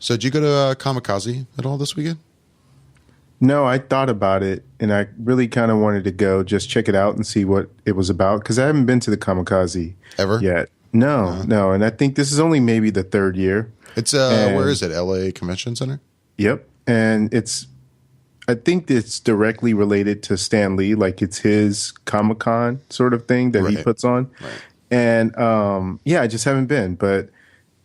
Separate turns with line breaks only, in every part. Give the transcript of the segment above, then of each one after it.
So did you go to Kamikaze at all this weekend?
No, I thought about it, and I really kind of wanted to go just check it out and see what it was about, because I haven't been to the Kamikaze
Ever?
yet. No, and I think this is only maybe the third year.
It's where is it? LA Convention Center?
Yep, and I think it's directly related to Stan Lee, like it's his Comic-Con sort of thing that he puts on.
Right.
And I just haven't been, but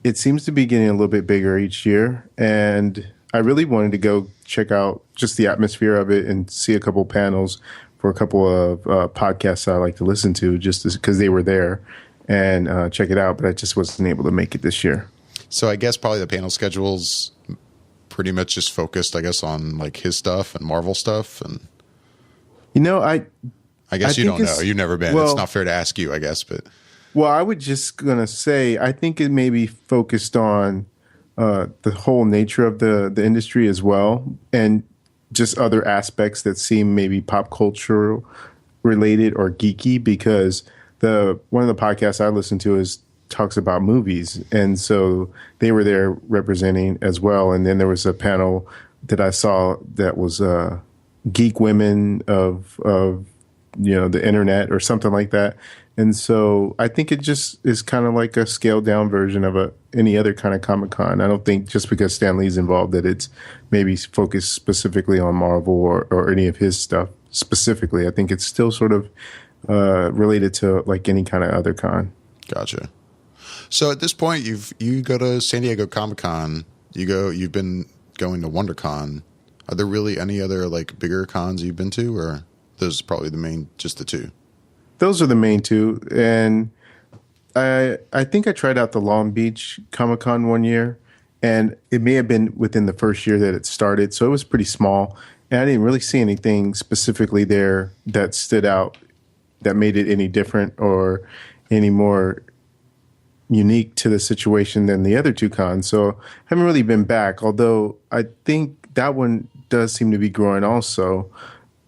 it seems to be getting a little bit bigger each year, and I really wanted to go check out just the atmosphere of it and see a couple panels for a couple of podcasts I like to listen to, just because they were there, and check it out. But I just wasn't able to make it this year.
So I guess probably the panel schedule's pretty much just focused, I guess, on like his stuff and Marvel stuff. And I guess you don't know. You've never been. Well, it's not fair to ask you, I guess. But
I would just gonna say I think it may be focused on the whole nature of the industry as well, and just other aspects that seem maybe pop culture related or geeky, because one of the podcasts I listen to talks about movies, and so they were there representing as well. And then there was a panel that I saw that was geek women of the internet or something like that. And so I think it just is kind of like a scaled down version of any other kind of Comic-Con. I don't think just because Stan Lee's involved that it's maybe focused specifically on Marvel or any of his stuff specifically. I think it's still sort of related to like any kind of other con.
Gotcha. So at this point, you go to San Diego Comic-Con. You've been going to WonderCon. Are there really any other like bigger cons you've been to, or those are probably just the two?
Those are the main two, and I think I tried out the Long Beach Comic-Con one year, and it may have been within the first year that it started, so it was pretty small, and I didn't really see anything specifically there that stood out that made it any different or any more unique to the situation than the other two cons. So I haven't really been back, although I think that one does seem to be growing also,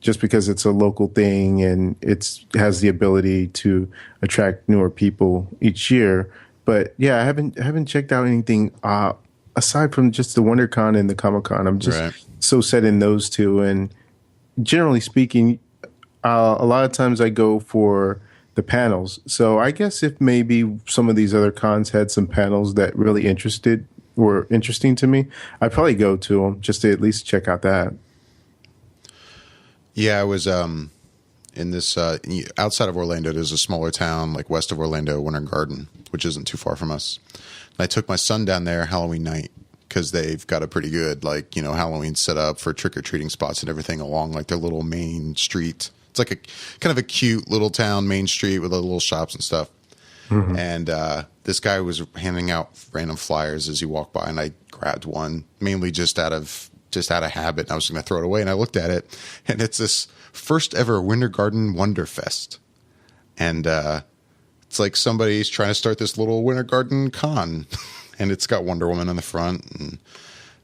just because it's a local thing and it has the ability to attract newer people each year. But yeah, I haven't checked out anything aside from just the WonderCon and the Comic-Con. I'm just so set in those two. And generally speaking, a lot of times I go for the panels. So I guess if maybe some of these other cons had some panels that really were interesting to me, I'd probably go to them just to at least check out that.
Yeah, I was in this outside of Orlando. There's a smaller town like west of Orlando, Winter Garden, which isn't too far from us. And I took my son down there Halloween night because they've got a pretty good Halloween set up for trick or treating spots and everything along like their little main street. It's like a kind of a cute little town main street with little shops and stuff. Mm-hmm. And this guy was handing out random flyers as he walked by, and I grabbed one mainly just out of habit, and I was going to throw it away. And I looked at it, and it's this first ever Winter Garden Wonderfest. And it's like somebody's trying to start this little Winter Garden con, and it's got Wonder Woman on the front, and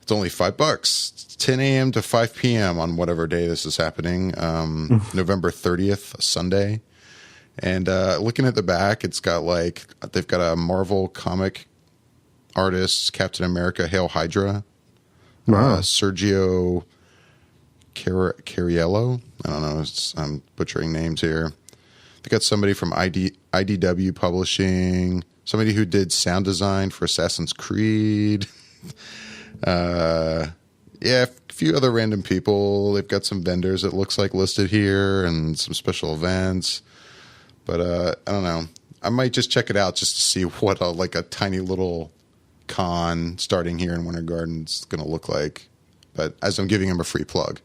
it's only $5. It's 10 a.m. to 5 p.m. on whatever day this is happening, November 30th, Sunday. And looking at the back, it's got they've got a Marvel comic artist, Captain America, Hail Hydra.
Wow.
Sergio Cariello. I don't know. I'm butchering names here. They got somebody from IDW Publishing, somebody who did sound design for Assassin's Creed. A few other random people. They've got some vendors, it looks like, listed here, and some special events. But I don't know. I might just check it out just to see what a tiny little con starting here in Winter Garden is going to look like. But as I'm giving him a free plug,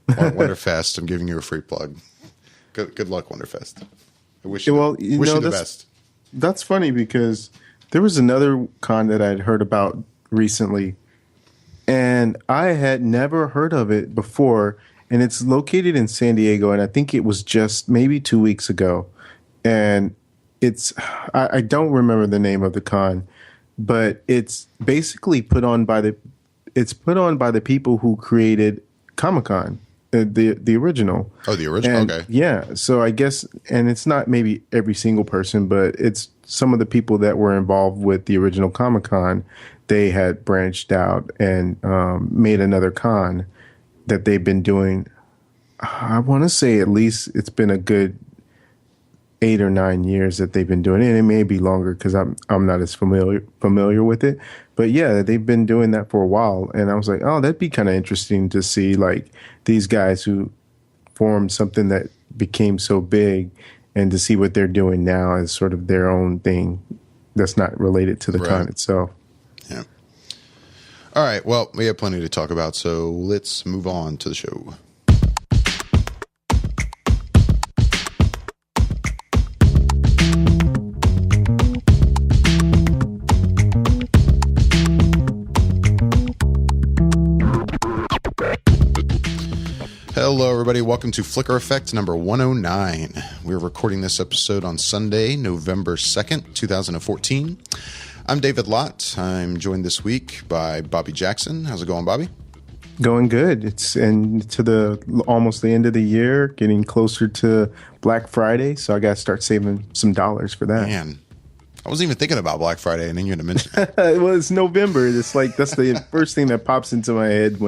Winterfest, I'm giving you a free plug. Good luck, Winterfest. I wish you the best.
That's funny because there was another con that I'd heard about recently, and I had never heard of it before. And it's located in San Diego, and I think it was just maybe 2 weeks ago. And I don't remember the name of the con, but it's basically put on by the people who created Comic-Con, the original.
Oh, the original. Okay.
Yeah. So I guess, and it's not maybe every single person, but it's some of the people that were involved with the original Comic-Con they had branched out and made another con that they've been doing. I want to say at least it's been a good 8 or 9 years that they've been doing it. And it may be longer because I'm not as familiar with it. But yeah, they've been doing that for a while. And I was like, oh, that'd be kind of interesting to see like these guys who formed something that became so big, and to see what they're doing now as sort of their own thing that's not related to the con itself.
Yeah. All right. Well, we have plenty to talk about, so let's move on to the show. Hello, everybody. Welcome to Flicker Effect number 109. We're recording this episode on Sunday, November 2nd, 2014. I'm David Lott. I'm joined this week by Bobby Jackson. How's it going, Bobby?
Going good. It's almost the end of the year, getting closer to Black Friday, so I got to start saving some dollars for that.
Man, I wasn't even thinking about Black Friday, and then you had to mention it.
Well, it's November. It's like that's the first thing that pops into my head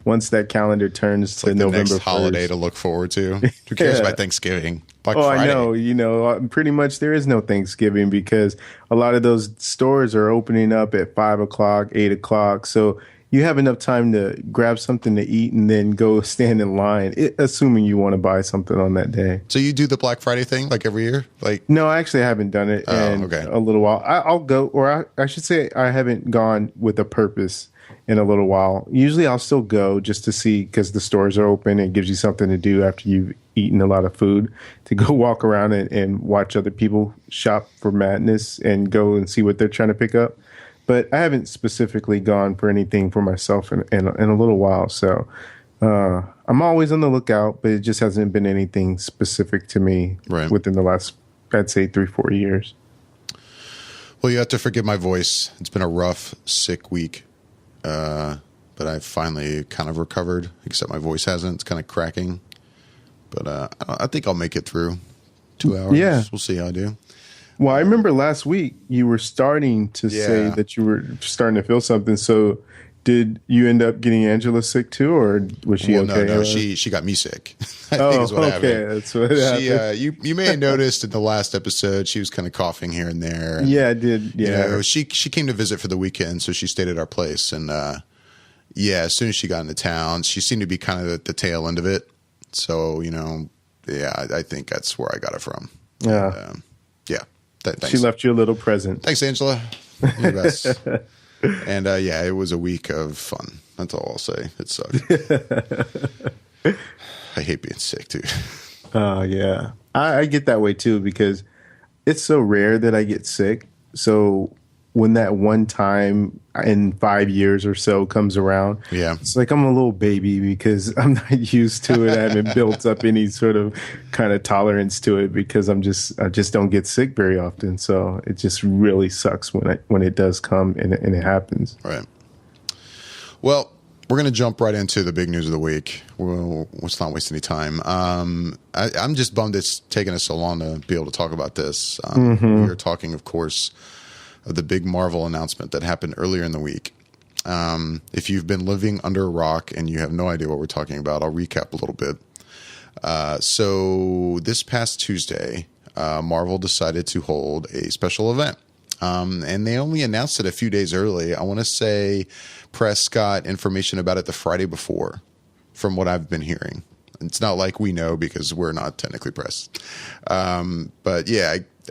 once that calendar turns to
like
November.
The next
1st.
holiday to look forward to. Who cares about Thanksgiving? Black Friday.
I know. Pretty much there is no Thanksgiving because a lot of those stores are opening up at 5 o'clock, 8 o'clock. So you have enough time to grab something to eat and then go stand in line, assuming you want to buy something on that day.
So you do the Black Friday thing like every year?
No, I actually haven't done it in a little while. I'll go, or I should say I haven't gone with a purpose in a little while. Usually I'll still go just to see, because the stores are open. It gives you something to do after you've eaten a lot of food, to go walk around and watch other people shop for madness and go and see what they're trying to pick up. But I haven't specifically gone for anything for myself in a little while. So I'm always on the lookout, but it just hasn't been anything specific to me within the last, I'd say, 3-4 years.
Well, you have to forgive my voice. It's been a rough, sick week. But I've finally kind of recovered, except my voice hasn't. It's kind of cracking. But I think I'll make it through 2 hours.
Yeah.
We'll see how I do.
Well, I remember last week you were starting to say that you were starting to feel something. So did you end up getting Angela sick too, or was she okay?
No, she got me sick. I think is what happened.
That's what happened.
You may have noticed in the last episode she was kind of coughing here and there. And,
yeah, I did. Yeah,
she came to visit for the weekend, so she stayed at our place. And as soon as she got into town, she seemed to be kind of at the tail end of it. So I think that's where I got it from.
Yeah,
and, thanks.
She left you a little present.
Thanks, Angela. You're the best. And it was a week of fun. That's all I'll say. It sucked. I hate being sick too.
Yeah. I get that way too, because it's so rare that I get sick. So when that one time in 5 years or so comes around, it's like I'm a little baby because I'm not used to it. I haven't built up any sort of kind of tolerance to it because I just don't get sick very often. So it just really sucks when it does come and it happens.
Right. Well, we're going to jump right into the big news of the week. Let's not waste any time. I'm just bummed it's taken us so long to be able to talk about this. We are talking, of course, of the big Marvel announcement that happened earlier in the week. If you've been living under a rock and you have no idea what we're talking about, I'll recap a little bit. So this past Tuesday, Marvel decided to hold a special event. And they only announced it a few days early. I want to say press got information about it the Friday before, from what I've been hearing. It's not like we know because we're not technically press. But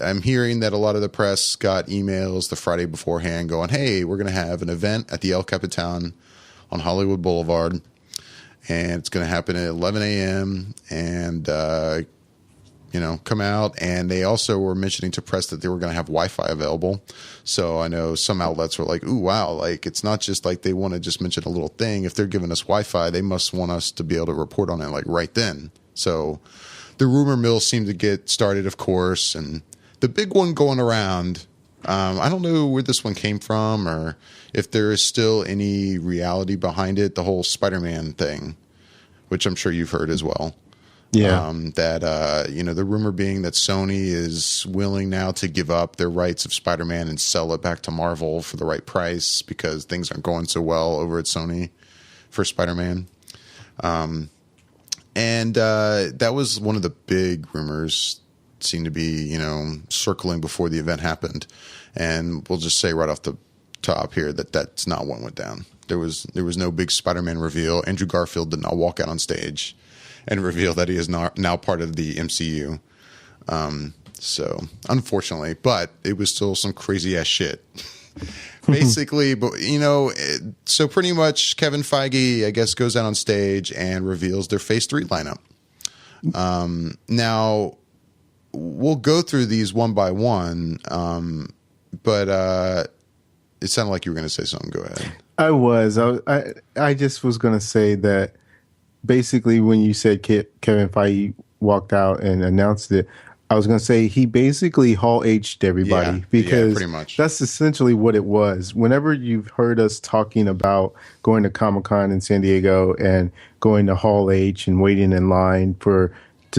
I'm hearing that a lot of the press got emails the Friday beforehand going, hey, we're going to have an event at the El Capitan on Hollywood Boulevard. And it's going to happen at 11 a.m. And, come out. And they also were mentioning to press that they were going to have Wi-Fi available. So I know some outlets were like, ooh, wow. Like, it's not just like they want to just mention a little thing. If they're giving us Wi-Fi, they must want us to be able to report on it like right then. So the rumor mill seemed to get started, of course. And the big one going around, I don't know where this one came from or if there is still any reality behind it, the whole Spider-Man thing, which I'm sure you've heard as well.
Yeah.
The rumor being that Sony is willing now to give up their rights of Spider-Man and sell it back to Marvel for the right price because things aren't going so well over at Sony for Spider-Man. That was one of the big rumors, seemed to be, circling before the event happened. And we'll just say right off the top here that that's not what went down. There was no big Spider-Man reveal. Andrew Garfield did not walk out on stage and reveal that he is now part of the MCU. So unfortunately, but it was still some crazy ass shit. Basically, but so pretty much Kevin Feige, I guess, goes out on stage and reveals their Phase 3 lineup. Now we'll go through these one by one, but it sounded like you were going to say something. Go ahead.
I just was going to say that basically when you said Kevin Feige walked out and announced it, I was going to say he basically Hall H'd everybody because
pretty much.
That's essentially what it was. Whenever you've heard us talking about going to Comic-Con in San Diego and going to Hall H and waiting in line to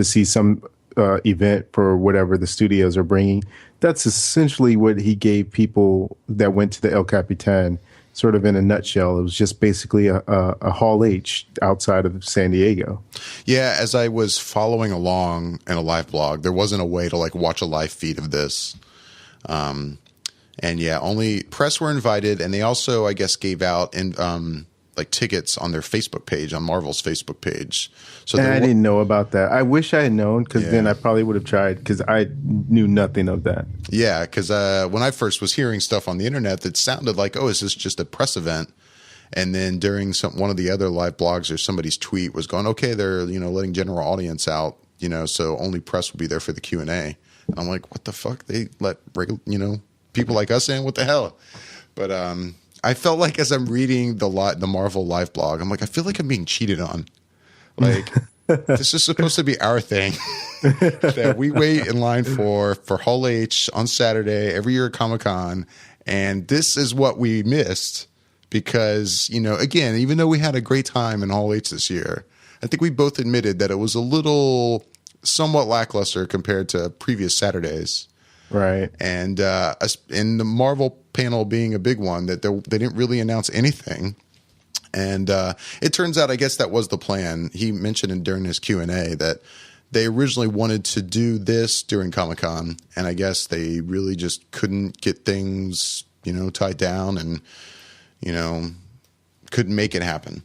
see some event for whatever the studios are bringing, that's essentially what he gave people that went to the El Capitan. Sort of in a nutshell, it was just basically a Hall H outside of San Diego.
Yeah, as I was following along in a live blog, there wasn't a way to watch a live feed of this. Only press were invited, and they also, I guess, gave out tickets on their Facebook page, on Marvel's Facebook page. So
I didn't know about that. I wish I had known, because then I probably would have tried, because I knew nothing of that.
Yeah, because when I first was hearing stuff on the internet, that sounded like, oh, is this just a press event? And then during one of the other live blogs or somebody's tweet was going, okay, they're letting general audience out, so only press will be there for the Q&A. And I'm like, what the fuck? They let people like us in? What the hell? But I felt like as I'm reading the Marvel live blog, I'm like, I feel like I'm being cheated on. Like, this is supposed to be our thing that we wait in line for Hall H on Saturday every year at Comic-Con. And this is what we missed because, again, even though we had a great time in Hall H this year, I think we both admitted that it was a little somewhat lackluster compared to previous Saturdays.
Right.
And in the Marvel panel being a big one, that they didn't really announce anything. And it turns out, I guess that was the plan. He mentioned it during his Q&A that they originally wanted to do this during Comic-Con, and I guess they really just couldn't get things, tied down and, couldn't make it happen.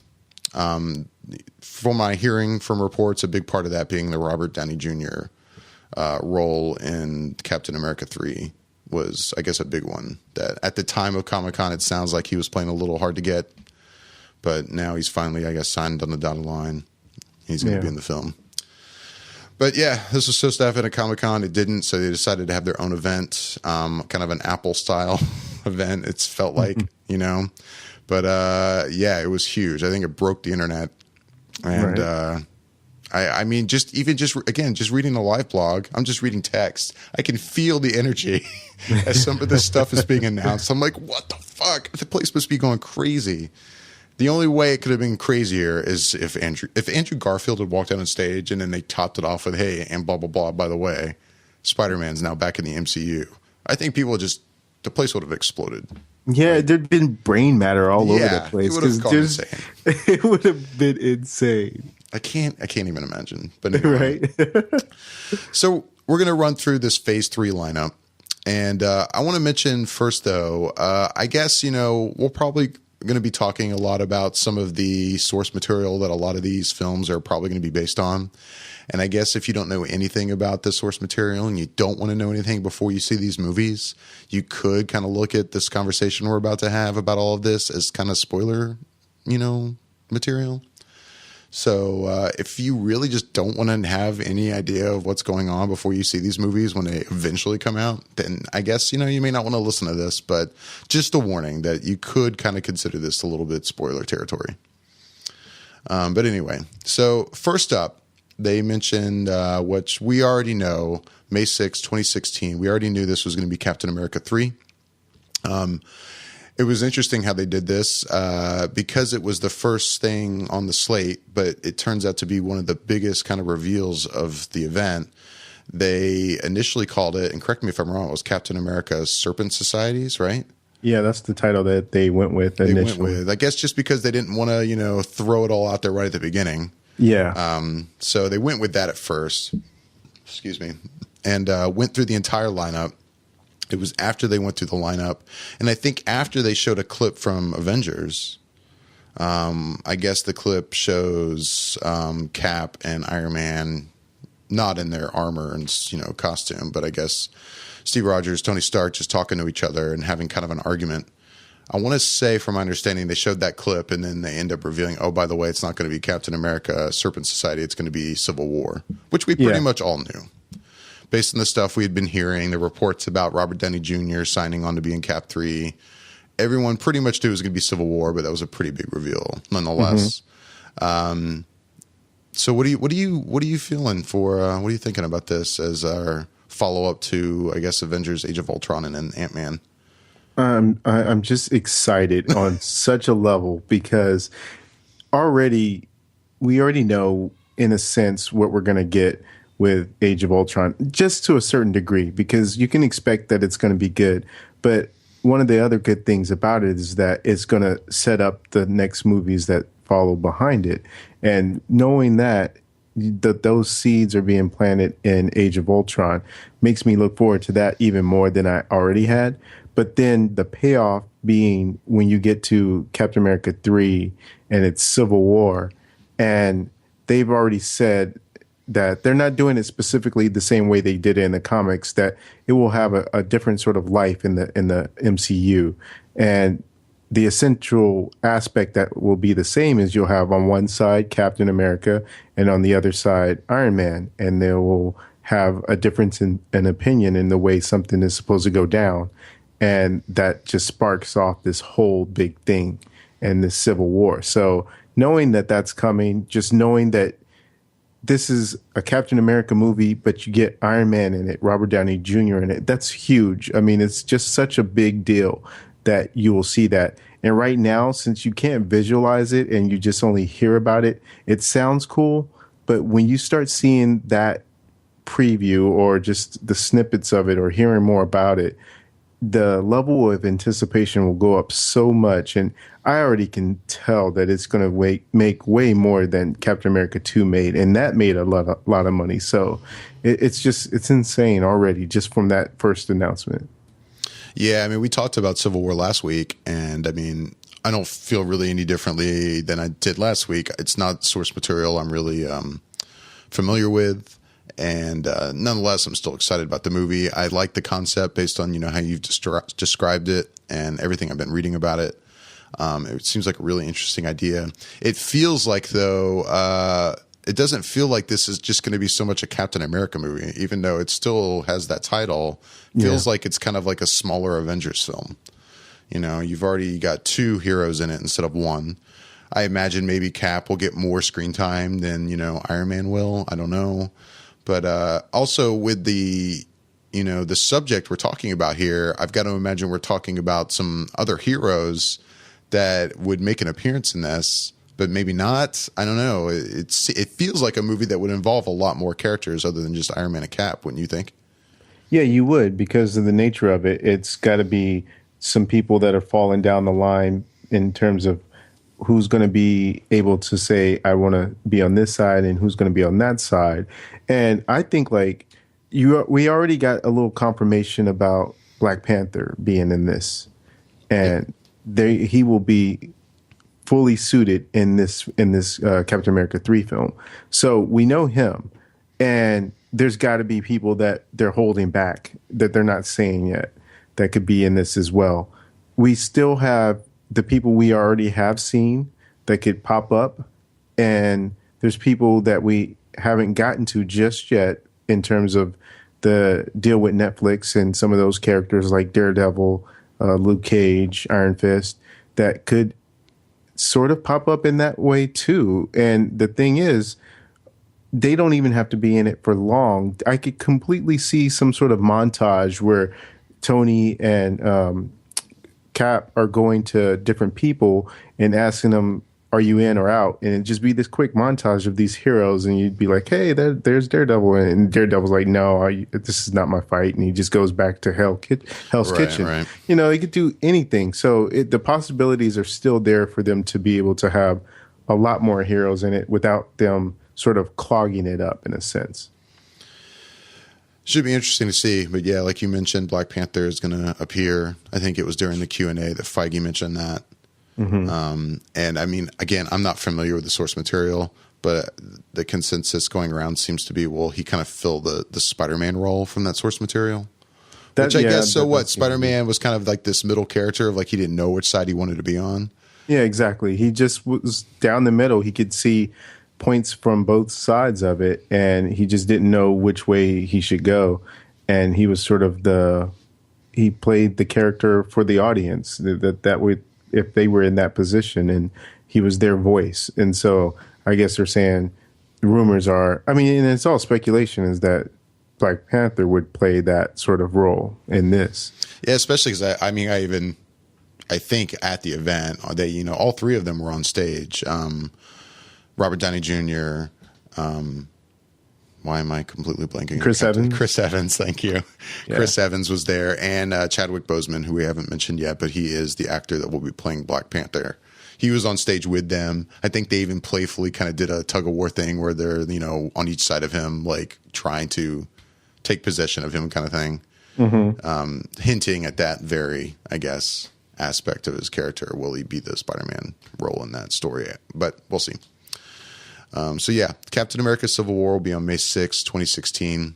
From my hearing from reports, a big part of that being the Robert Downey Jr. Role in Captain America 3 was, I guess, a big one. That at the time of Comic-Con, it sounds like he was playing a little hard to get. But now he's finally, I guess, signed on the dotted line. He's going to be in the film. But yeah, this was supposed to happen at Comic-Con. It didn't, so they decided to have their own event, kind of an Apple-style event. It's felt like, But it was huge. I think it broke the internet. And I mean, just reading the live blog, I'm just reading text. I can feel the energy as some of this stuff is being announced. I'm like, what the fuck? The place must be going crazy. The only way it could have been crazier is if Andrew Garfield had walked out on stage and then they topped it off with, hey, and blah, blah, blah, by the way, Spider-Man's now back in the MCU. I think the place would have exploded.
Yeah, there'd been brain matter all over the place.
It would have gone insane.
It would have been insane.
I can't even imagine. But anyway.
Right.
So we're going to run through this Phase 3 lineup. And I want to mention first, though, I guess, we're probably going to be talking a lot about some of the source material that a lot of these films are probably going to be based on. And I guess if you don't know anything about the source material and you don't want to know anything before you see these movies, you could kind of look at this conversation we're about to have about all of this as kind of spoiler, material. So if you really just don't want to have any idea of what's going on before you see these movies when they eventually come out, then I guess, you may not want to listen to this, but just a warning that you could kind of consider this a little bit spoiler territory. But anyway, so first up, they mentioned, which we already know, May 6, 2016. We already knew this was going to be Captain America 3. It was interesting how they did this because it was the first thing on the slate, but it turns out to be one of the biggest kind of reveals of the event. They initially called it, and correct me if I'm wrong, it was Captain America's Serpent Societies, right?
Yeah, that's the title that they went with initially.
I guess just because they didn't want to, throw it all out there right at the beginning.
Yeah.
So they went with that at first. Excuse me. And went through the entire lineup. It was after they went through the lineup, and I think after they showed a clip from Avengers. I guess the clip shows Cap and Iron Man not in their armor and costume, but I guess Steve Rogers, Tony Stark just talking to each other and having kind of an argument. I want to say, from my understanding, they showed that clip and then they end up revealing, oh, by the way, it's not going to be Captain America Serpent Society, it's going to be Civil War, which we pretty much all knew. Based on the stuff we had been hearing, the reports about Robert Downey Jr. signing on to be in Cap 3, everyone pretty much knew it was going to be Civil War, but that was a pretty big reveal nonetheless. So what are you feeling for, what are you thinking about this as our follow-up to, I guess, Avengers Age of Ultron and then Ant-Man?
I'm just excited on such a level because we already know, in a sense, what we're going to get with Age of Ultron, just to a certain degree, because you can expect that it's going to be good. But one of the other good things about it is that it's going to set up the next movies that follow behind it. And knowing that those seeds are being planted in Age of Ultron makes me look forward to that even more than I already had. But then the payoff being when you get to Captain America 3 and it's Civil War, and they've already said that they're not doing it specifically the same way they did it in the comics, that it will have a different sort of life in the MCU. And the essential aspect that will be the same is you'll have on one side Captain America and on the other side Iron Man, and they will have a difference in an opinion in the way something is supposed to go down. And that just sparks off this whole big thing and this Civil War. So knowing that that's coming, just knowing that this is a Captain America movie, but you get Iron Man in it, Robert Downey Jr. in it, that's huge. I mean, it's just such a big deal that you will see that. And right now, since you can't visualize it and you just only hear about it, it sounds cool. But when you start seeing that preview or just the snippets of it or hearing more about it, the level of anticipation will go up so much. And I already can tell that it's going to make way more than Captain America 2 made. And that made a lot of money. So it's insane already just from that first announcement.
Yeah, I mean, we talked about Civil War last week, and I mean, I don't feel really any differently than I did last week. It's not source material I'm really familiar with, and nonetheless, I'm still excited about the movie. I like the concept based on how you've described it and everything I've been reading about it. It seems like a really interesting idea. It feels like, though, it doesn't feel like this is just going to be so much a Captain America movie, even though it still has that title. Feels like it's kind of like a smaller Avengers film. You've already got 2 heroes in it instead of 1. I imagine maybe Cap will get more screen time than, Iron Man will. I don't know. But also with the subject we're talking about here, I've got to imagine we're talking about some other heroes that would make an appearance in this, but maybe not. I don't know. It feels like a movie that would involve a lot more characters other than just Iron Man and Cap, wouldn't you think?
Yeah, you would, because of the nature of it. It's got to be some people that are falling down the line in terms of who's going to be able to say, I want to be on this side, and who's going to be on that side. And I think we already got a little confirmation about Black Panther being in this, and he will be fully suited in this Captain America 3 film. So we know him, and there's got to be people that they're holding back that they're not saying yet that could be in this as well. We still have the people we already have seen that could pop up, and there's people that we haven't gotten to just yet in terms of the deal with Netflix and some of those characters like Daredevil, Luke Cage, Iron Fist, that could sort of pop up in that way too. And the thing is, they don't even have to be in it for long. I could completely see some sort of montage where Tony and Cap are going to different people and asking them, "Are you in or out?" And it'd just be this quick montage of these heroes, and you'd be like, "Hey, there's Daredevil," and Daredevil's like, "No, this is not my fight," and he just goes back to Hell's Kitchen.
Right.
He could do anything. So the possibilities are still there for them to be able to have a lot more heroes in it without them sort of clogging it up in a sense.
Should be interesting to see. But yeah, like you mentioned, Black Panther is going to appear. I think it was during the Q&A that Feige mentioned that. Mm-hmm. And I mean, again, I'm not familiar with the source material, but the consensus going around seems to be, well, he kind of filled the Spider-Man role from that source material. Which I guess, so what? Spider-Man was kind of like this middle character of like he didn't know which side he wanted to be on.
Yeah, exactly. He just was down the middle. He could see points from both sides of it, and he just didn't know which way he should go. And he was sort of he played the character for the audience that would, if they were in that position, and he was their voice. And so I guess they're saying rumors are, I mean, and it's all speculation, is that Black Panther would play that sort of role in this.
Yeah, especially because I think at the event, they, all three of them were on stage. Robert Downey Jr., why am I completely blanking?
Chris Evans.
Chris Evans, thank you. Yeah. Chris Evans was there, and Chadwick Boseman, who we haven't mentioned yet, but he is the actor that will be playing Black Panther. He was on stage with them. I think they even playfully kind of did a tug-of-war thing where they're, on each side of him, like trying to take possession of him kind of thing. Mm-hmm. Hinting at that very, I guess, aspect of his character. Will he be the Spider-Man role in that story? But we'll see. So yeah, Captain America Civil War will be on May 6th, 2016.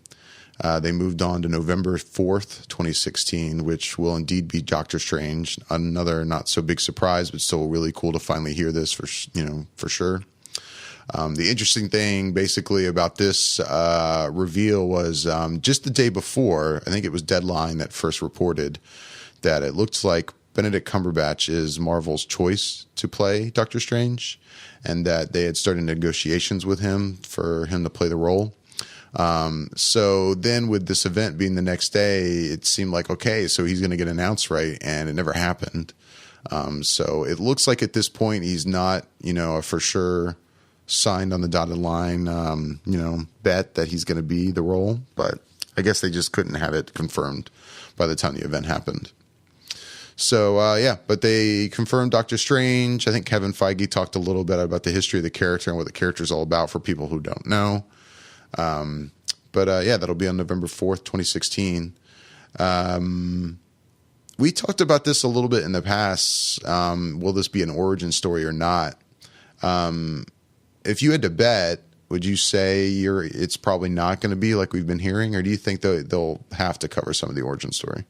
They moved on to November 4th, 2016, which will indeed be Doctor Strange. Another not so big surprise, but still really cool to finally hear this for sure. The interesting thing basically about this reveal was just the day before, I think it was Deadline that first reported that it looks like Benedict Cumberbatch is Marvel's choice to play Doctor Strange, and that they had started negotiations with him for him to play the role. So then with this event being the next day, it seemed like, okay, so he's going to get announced, right? And it never happened. So it looks like at this point he's not, a for sure signed on the dotted line, bet that he's going to be the role. But I guess they just couldn't have it confirmed by the time the event happened. So, but they confirmed Doctor Strange. I think Kevin Feige talked a little bit about the history of the character and what the character is all about for people who don't know. That'll be on November 4th, 2016. We talked about this a little bit in the past. Will this be an origin story or not? If you had to bet, would you say it's probably not going to be like we've been hearing, or do you think they'll have to cover some of the origin story?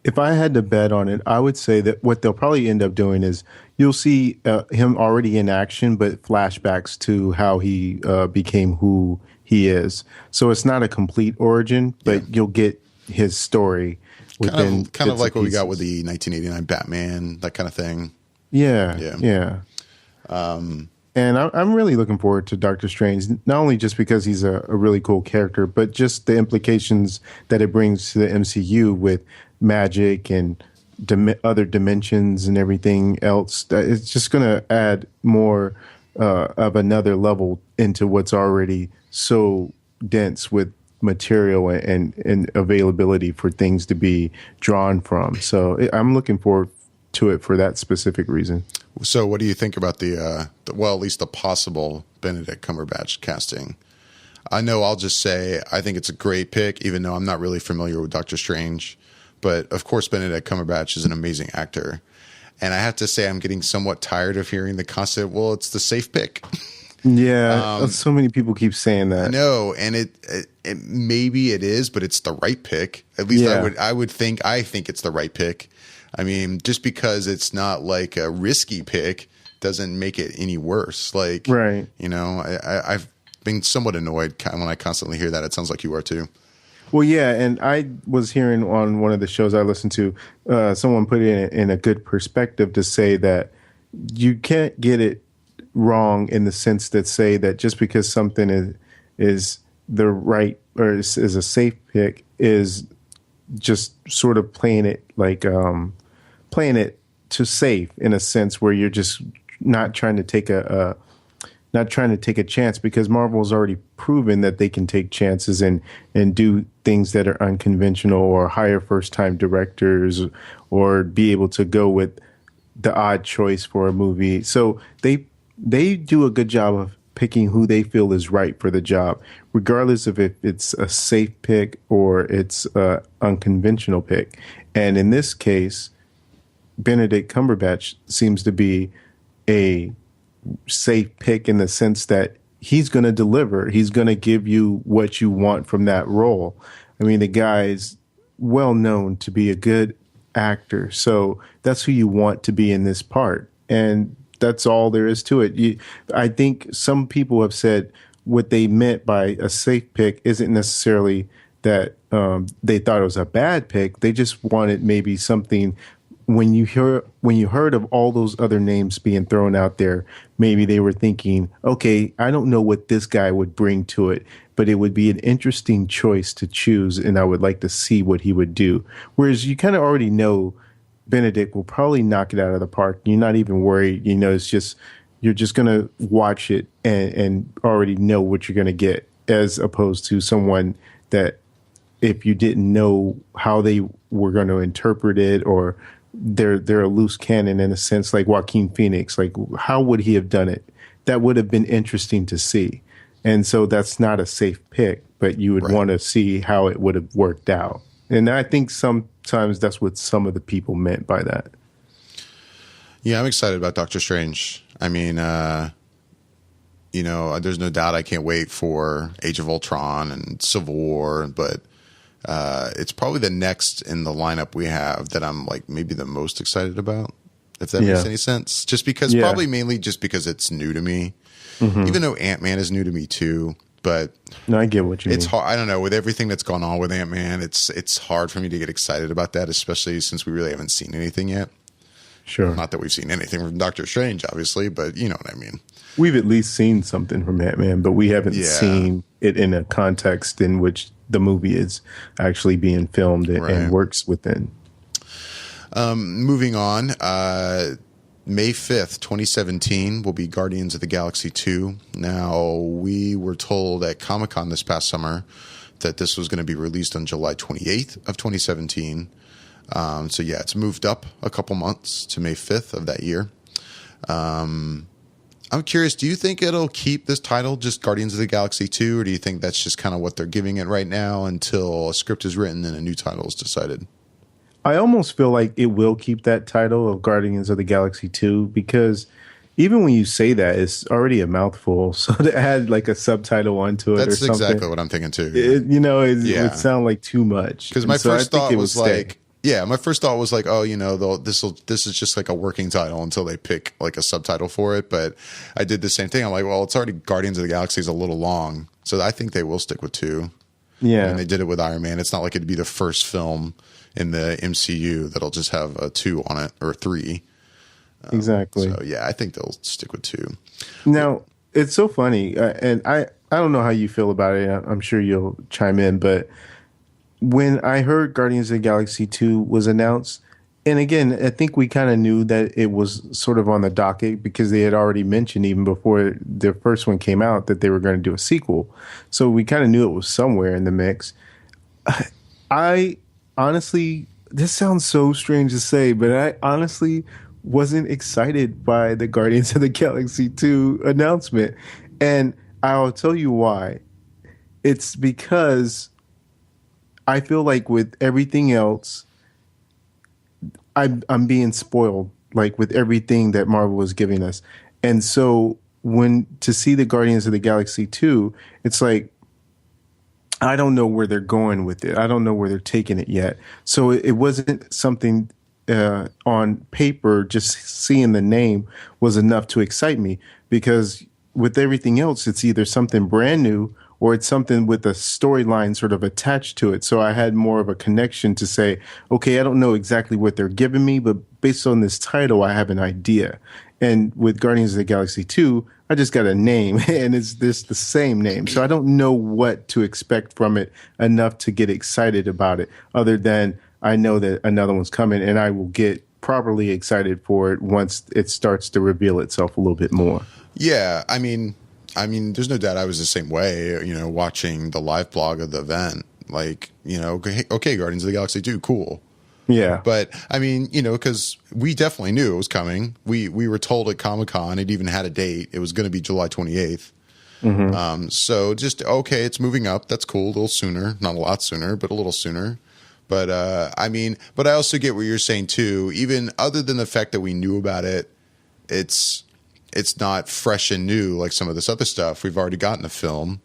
If I had to bet on it, I would say that what they'll probably end up doing is you'll see him already in action, but flashbacks to how he became who he is. So it's not a complete origin, but you'll get his story within
kind of like what we got with the 1989 Batman, that kind of thing.
Yeah. And I'm really looking forward to Doctor Strange, not only just because he's a really cool character, but just the implications that it brings to the MCU with magic and other dimensions and everything else. It's just going to add more of another level into what's already so dense with material and availability for things to be drawn from. So I'm looking forward to it for that specific reason.
So what do you think about at least the possible Benedict Cumberbatch casting? I know I'll just say I think it's a great pick, even though I'm not really familiar with Doctor Strange. But, of course, Benedict Cumberbatch is an amazing actor. And I have to say I'm getting somewhat tired of hearing the constant, well, it's the safe pick.
Yeah, so many people keep saying that.
No, and it maybe it is, but it's the right pick. At least I think it's the right pick. I mean, just because it's not like a risky pick doesn't make it any worse. Like,
right.
I've been somewhat annoyed when I constantly hear that. It sounds like you are too.
Well, yeah, and I was hearing on one of the shows I listened to, someone put it in a good perspective to say that you can't get it wrong in the sense that say that just because something is the right or is a safe pick is just sort of playing it like playing it to safe in a sense where you're just not trying to take not trying to take a chance, because Marvel's already proven that they can take chances and do things that are unconventional, or hire first time directors, or be able to go with the odd choice for a movie. So they do a good job of picking who they feel is right for the job, regardless of if it's a safe pick or it's a unconventional pick. And in this case, Benedict Cumberbatch seems to be a safe pick in the sense that he's going to deliver. He's going to give you what you want from that role. I mean, the guy's well known to be a good actor, so that's who you want to be in this part. And that's all there is to it. I think some people have said what they meant by a safe pick isn't necessarily that they thought it was a bad pick. They just wanted maybe something. When you heard of all those other names being thrown out there, maybe they were thinking, okay, I don't know what this guy would bring to it, but it would be an interesting choice to choose, and I would like to see what he would do. Whereas you kind of already know Benedict will probably knock it out of the park. You're not even worried. You know, it's just, you're just going to watch it and already know what you're going to get, as opposed to someone that if you didn't know how they were going to interpret it, or they're a loose cannon in a sense, like Joaquin Phoenix. Like, how would he have done it? That would have been interesting to see. And so that's not a safe pick, but you would want to see how it would have worked out. And I think sometimes that's what some of the people meant by that.
Yeah, I'm excited about Doctor Strange. I mean, you know, there's no doubt I can't wait for Age of Ultron and Civil War, but it's probably the next in the lineup we have that I'm like maybe the most excited about, if that makes any sense. Just because, probably mainly just because it's new to me, even though Ant-Man is new to me too. But
no, I get what you mean.
It's hard. I don't know, with everything that's gone on with Ant-Man, it's hard for me to get excited about that, especially since we really haven't seen anything yet.
Sure.
Not that we've seen anything from Doctor Strange, obviously, but you know what I mean.
We've at least seen something from Ant-Man, but we haven't seen it in a context in which the movie is actually being filmed and works within.
Moving on, May 5th, 2017 will be Guardians of the Galaxy 2. Now, we were told at Comic-Con this past summer that this was going to be released on July 28th of 2017. So yeah, it's moved up a couple months to May 5th of that year. I'm curious, do you think it'll keep this title, just Guardians of the Galaxy 2, or do you think that's just kind of what they're giving it right now until a script is written and a new title is decided?
I almost feel like it will keep that title of Guardians of the Galaxy 2, because even when you say that, it's already a mouthful. So to add like a subtitle onto it or something. That's exactly
what I'm thinking too.
It would sound like too much.
Because my first thought was like, my first thought was like, oh, you know, this is just like a working title until they pick like a subtitle for it. But I did the same thing. I'm like, well, it's already Guardians of the Galaxy is a little long. So I think they will stick with 2. Yeah. And they did it with Iron Man. It's not like it'd be the first film in the MCU that'll just have a 2 on it, or 3.
Exactly.
So yeah, I think they'll stick with 2.
Now, it's so funny. And I don't know how you feel about it. I'm sure you'll chime in, but when I heard Guardians of the Galaxy 2 was announced, and again, I think we kind of knew that it was sort of on the docket because they had already mentioned even before the first one came out that they were going to do a sequel. So we kind of knew it was somewhere in the mix. I honestly, this sounds so strange to say, but I honestly wasn't excited by the Guardians of the Galaxy 2 announcement. And I'll tell you why. It's because I feel like with everything else, I'm being spoiled, like with everything that Marvel is giving us. And so to see the Guardians of the Galaxy 2, it's like, I don't know where they're going with it. I don't know where they're taking it yet. So it wasn't something on paper, just seeing the name was enough to excite me, because with everything else, it's either something brand new or it's something with a storyline sort of attached to it. So I had more of a connection to say, okay, I don't know exactly what they're giving me, but based on this title, I have an idea. And with Guardians of the Galaxy 2, I just got a name, and it's the same name. So I don't know what to expect from it enough to get excited about it, other than I know that another one's coming, and I will get properly excited for it once it starts to reveal itself a little bit more.
Yeah, I mean, there's no doubt I was the same way. You know, watching the live blog of the event, like, you know, okay, Guardians of the Galaxy 2, cool.
Yeah,
But I mean, you know, because we definitely knew it was coming. We were told at Comic-Con, it even had a date. It was going to be July 28th. So just, okay, it's moving up. That's cool. A little sooner, not a lot sooner, but a little sooner. But I mean, but I also get what you're saying too. Even other than the fact that we knew about it, it's not fresh and new like some of this other stuff we've already gotten the film.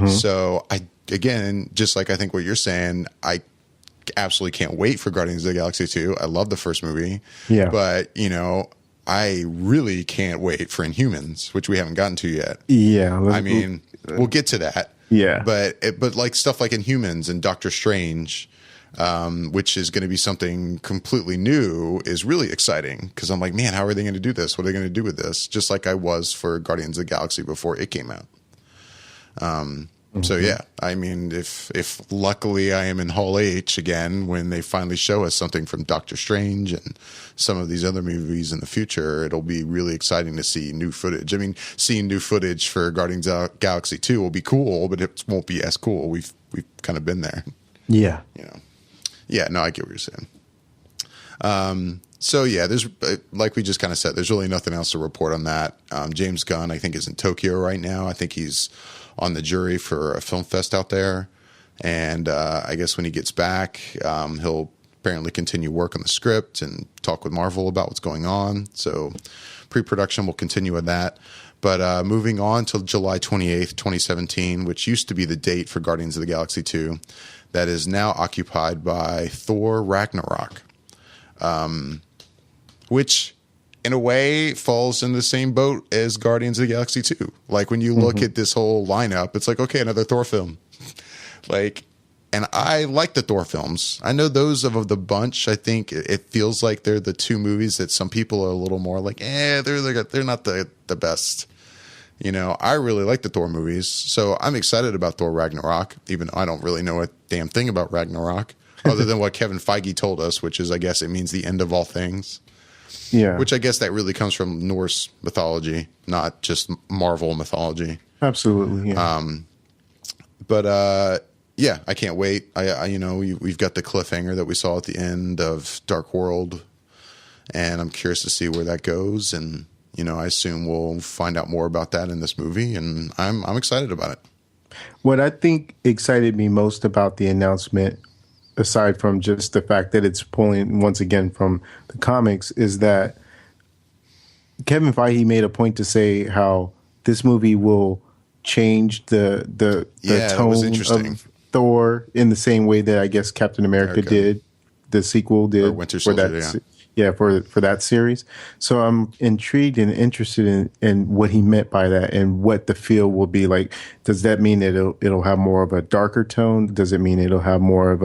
So again, just like I think what you're saying, I absolutely can't wait for Guardians of the Galaxy 2. I love the first movie.
Yeah.
But, you know, I really can't wait for Inhumans, which we haven't gotten to yet.
Yeah.
I mean, we'll get to that.
Yeah.
But like stuff like Inhumans and Doctor Strange, which is going to be something completely new, is really exciting because I'm like, man, how are they going to do this? What are they going to do with this? Just like I was for Guardians of the Galaxy before it came out. So yeah, I mean, if luckily I am in Hall H again when they finally show us something from Doctor Strange and some of these other movies in the future, it'll be really exciting to see new footage. I mean, seeing new footage for Guardians of the Galaxy 2 will be cool, but it won't be as cool. We've kind of been there.
Yeah.
You know. Yeah, no, I get what you're saying. So yeah, there's like we just kind of said, there's really nothing else to report on that. James Gunn, I think, is in Tokyo right now. I think he's on the jury for a film fest out there, and I guess when he gets back, he'll apparently continue work on the script and talk with Marvel about what's going on. So pre-production will continue with that. But moving on to July 28th, 2017, which used to be the date for Guardians of the Galaxy 2, that is now occupied by Thor Ragnarok, which in a way falls in the same boat as Guardians of the Galaxy 2. Like when you look at this whole lineup, it's like, okay, another Thor film. Like, and I like the Thor films. I know those of the bunch, I think it feels like they're the two movies that some people are a little more like, they're not the best. You know, I really like the Thor movies, so I'm excited about Thor Ragnarok, even though I don't really know a damn thing about Ragnarok, other than what Kevin Feige told us, which is, I guess, it means the end of all things.
Yeah.
Which I guess that really comes from Norse mythology, not just Marvel mythology.
Absolutely. Yeah.
But yeah, I can't wait. I you know, we've got the cliffhanger that we saw at the end of Dark World, and I'm curious to see where that goes. And you know, I assume we'll find out more about that in this movie, and I'm excited about it.
What I think excited me most about the announcement, aside from just the fact that it's pulling once again from the comics, is that Kevin Feige made a point to say how this movie will change the tone of Thor in the same way that I guess Captain America did, the sequel did,
or Winter Soldier,
for that series. So I'm intrigued and interested in what he meant by that and what the feel will be like. Does that mean that it'll have more of a darker tone? Does it mean it'll have more of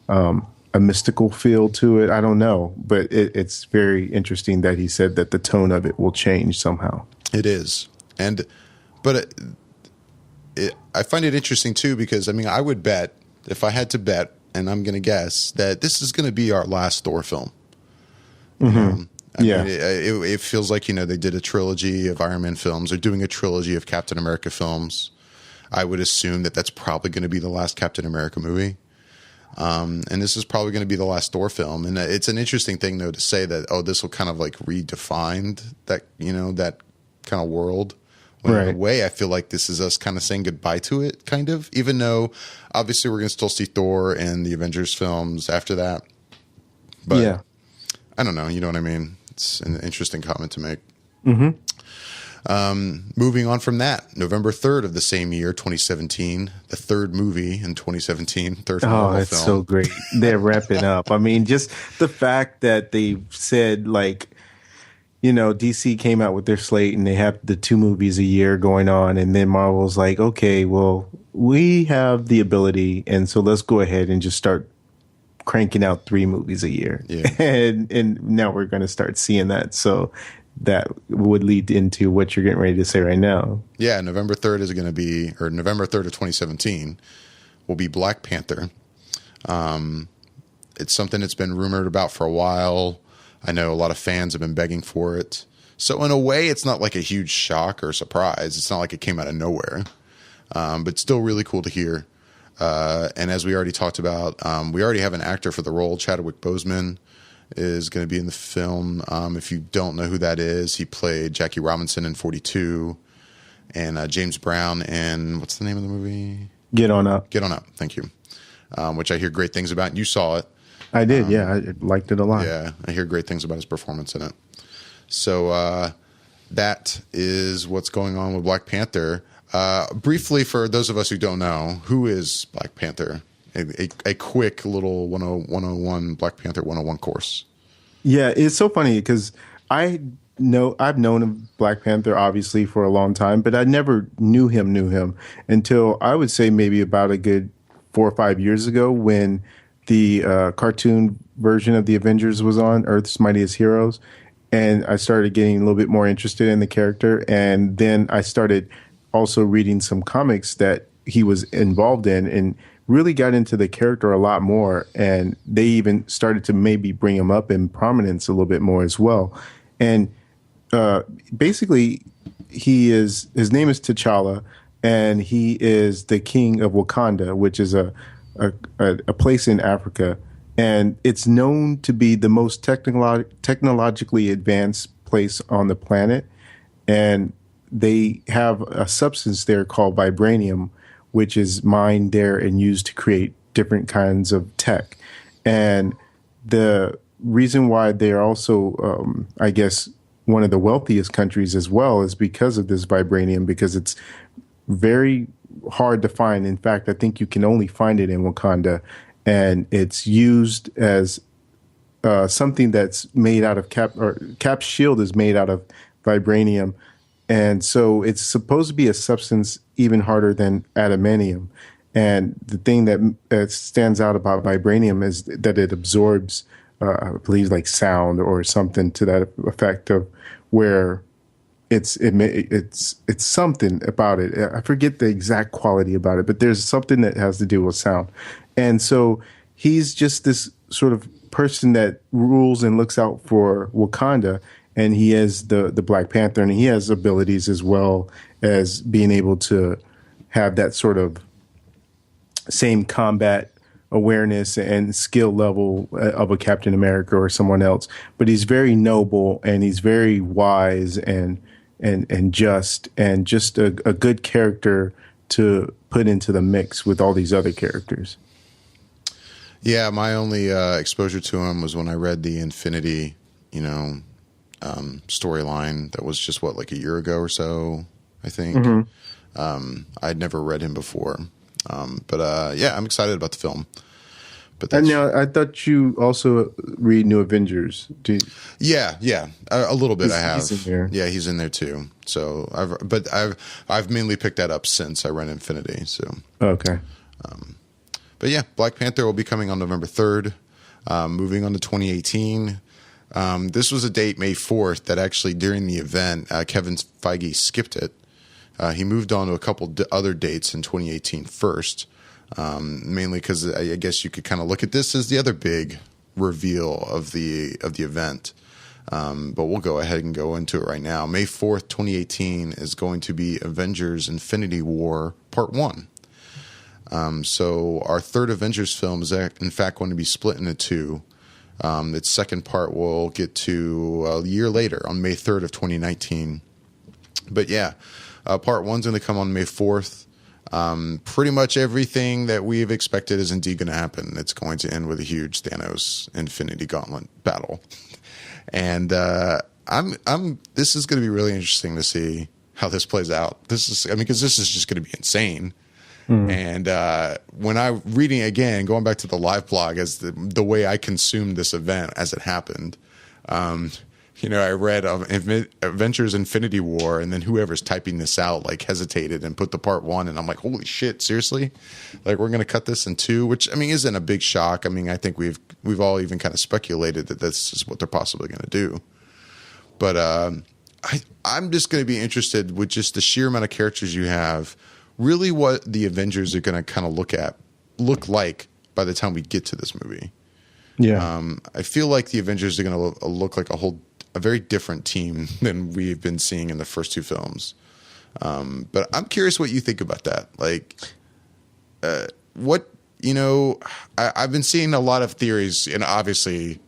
a mystical feel to it? I don't know, but it's very interesting that he said that the tone of it will change somehow.
It is, but I find it interesting too because I mean I would bet, if I had to bet, and I'm going to guess, that this is going to be our last Thor film. I mean, it feels like, you know, they did a trilogy of Iron Man films. They're doing a trilogy of Captain America films. I would assume that that's probably going to be the last Captain America movie. And this is probably going to be the last Thor film. And it's an interesting thing, though, to say that, oh, this will kind of like redefine that, you know, that kind of world. When in a way, I feel like this is us kind of saying goodbye to it, kind of, even though obviously we're going to still see Thor and the Avengers films after that. But yeah. I don't know. You know what I mean? It's an interesting comment to make. Moving on from that, November 3rd of the same year, 2017, the third movie in 2017, third Marvel
that's
film.
so great. They're wrapping up. I mean, just the fact that they said, like, you know, DC came out with their slate and they have the 2 movies a year going on. And then Marvel's like, okay, well, we have the ability. And so let's go ahead and just start cranking out 3 movies a year.
Yeah.
And now we're going to start seeing that. So that would lead into what you're getting ready to say right now.
Yeah. November 3rd is going to be, or November 3rd of 2017 will be Black Panther. It's something that's been rumored about for a while. I know a lot of fans have been begging for it. So in a way, it's not like a huge shock or surprise. It's not like it came out of nowhere, but still really cool to hear. And as we already talked about, we already have an actor for the role. Chadwick Boseman is going to be in the film. If you don't know who that is, he played Jackie Robinson in 42, and James Brown in, what's the name of the movie?
Get On Up.
Get On Up. Thank you. Which I hear great things about. You saw it.
I did. Yeah. I liked it a lot.
Yeah. I hear great things about his performance in it. So that is what's going on with Black Panther. Briefly, for those of us who don't know, who is Black Panther? A quick little 101 Black Panther 101 course.
Yeah, it's so funny because I've known of Black Panther obviously for a long time, but I never knew him until I would say maybe about a good 4 or 5 years ago when the cartoon version of the Avengers was on, Earth's Mightiest Heroes, and I started getting a little bit more interested in the character, and then I started also reading some comics that he was involved in and really got into the character a lot more. And they even started to maybe bring him up in prominence a little bit more as well. And basically, his name is T'Challa, and he is the king of Wakanda, which is a place in Africa. And it's known to be the most technologically advanced place on the planet. And they have a substance there called vibranium, which is mined there and used to create different kinds of tech. And the reason why they are also, I guess, one of the wealthiest countries as well is because of this vibranium, because it's very hard to find. In fact, I think you can only find it in Wakanda. And it's used as something that's made out of Cap's shield is made out of vibranium. And so it's supposed to be a substance even harder than adamantium. And the thing that stands out about vibranium is that it absorbs, I believe, like sound or something to that effect, of where it's something about it. I forget the exact quality about it, but there's something that has to do with sound. And so he's just this sort of person that rules and looks out for Wakanda. And he is the Black Panther, and he has abilities as well as being able to have that sort of same combat awareness and skill level of a Captain America or someone else. But he's very noble, and he's very wise and just a good character to put into the mix with all these other characters.
Yeah, my only exposure to him was when I read the Infinity, storyline that was just like a year ago or so, I think. Mm-hmm. I'd never read him before. But yeah, I'm excited about the film. But
and now I thought you also read New Avengers.
Yeah, a little bit. I have.
He's in there.
Yeah, he's in there too. So I've mainly picked that up since I read Infinity. So
okay.
But yeah, Black Panther will be coming on November 3rd. Moving on to 2018. This was a date, May 4th, that actually during the event, Kevin Feige skipped it. He moved on to a couple other dates in 2018 first, mainly because I guess you could kind of look at this as the other big reveal of the event. But we'll go ahead and go into it right now. May 4th, 2018 is going to be Avengers Infinity War Part 1. So our third Avengers film is in fact going to be split into two. Its second part we'll get to a year later on May 3rd of 2019. But yeah, part one's going to come on May 4th. Pretty much everything that we've expected is indeed going to happen. It's going to end with a huge Thanos Infinity Gauntlet battle. And this is going to be really interesting to see how this plays out. Because this is just going to be insane. And when I reading again, going back to the live blog as the way I consumed this event as it happened, I read Avengers Infinity War, and then whoever's typing this out hesitated and put the part one, and I'm like, holy shit, seriously? We're going to cut this in two, which isn't a big shock. I think we've all even kind of speculated that this is what they're possibly going to do. But I'm just going to be interested with just the sheer amount of characters you have. Really what the Avengers are going to kind of look like by the time we get to this movie.
Yeah.
I feel like the Avengers are going to look like a very different team than we've been seeing in the first two films. But I'm curious what you think about that. Like, what, I've been seeing a lot of theories, and obviously,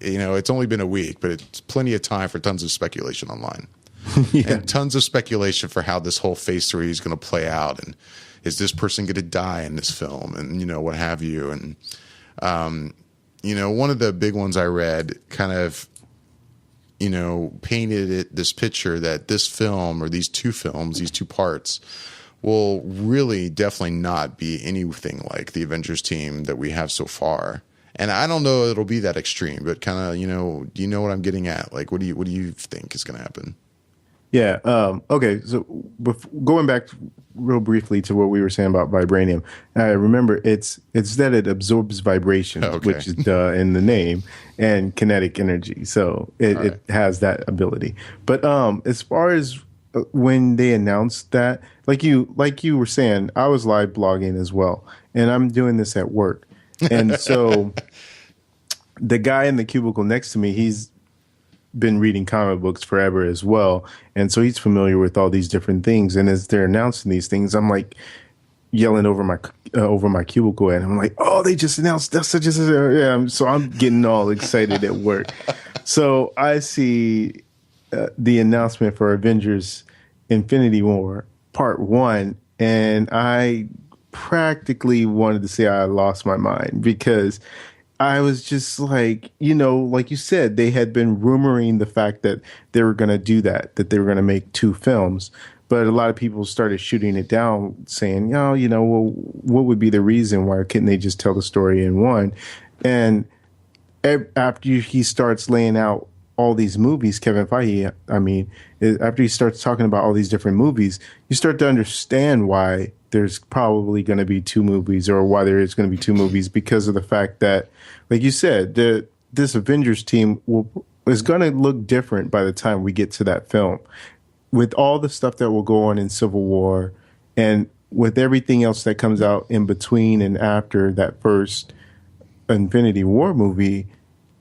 it's only been a week, but it's plenty of time for tons of speculation online.
Yeah.
And tons of speculation for how this whole phase 3 is going to play out. And is this person going to die in this film? And, what have you. And, one of the big ones I read kind of, painted this picture that this film or these two films, these two parts, will really definitely not be anything like the Avengers team that we have so far. And I don't know it'll be that extreme, but kind of, do you know what I'm getting at? Like, what do you think is going to happen?
Yeah. Okay. So going back real briefly to what we were saying about vibranium, remember it's that it absorbs vibration, which is in the name, and kinetic energy. So it has that ability. But as far as when they announced that, like you were saying, I was live blogging as well, and I'm doing this at work, and so the guy in the cubicle next to me, he's been reading comic books forever as well, and so he's familiar with all these different things. And as they're announcing these things, I'm like yelling over my cubicle, and I'm like, "Oh, they just announced that!" Yeah, so I'm getting all excited at work. So I see the announcement for Avengers: Infinity War Part 1, and I practically wanted to say I lost my mind, because I was just like, like you said, they had been rumoring the fact that they were going to do that they were going to make two films. But a lot of people started shooting it down, saying, well, what would be the reason? Why couldn't they just tell the story in one? And after he starts laying out all these movies, Kevin Feige, after he starts talking about all these different movies, you start to understand why there's probably going to be two movies, or why there is going to be two movies, because of the fact that, like you said, this Avengers team is going to look different by the time we get to that film. With all the stuff that will go on in Civil War, and with everything else that comes out in between and after that first Infinity War movie,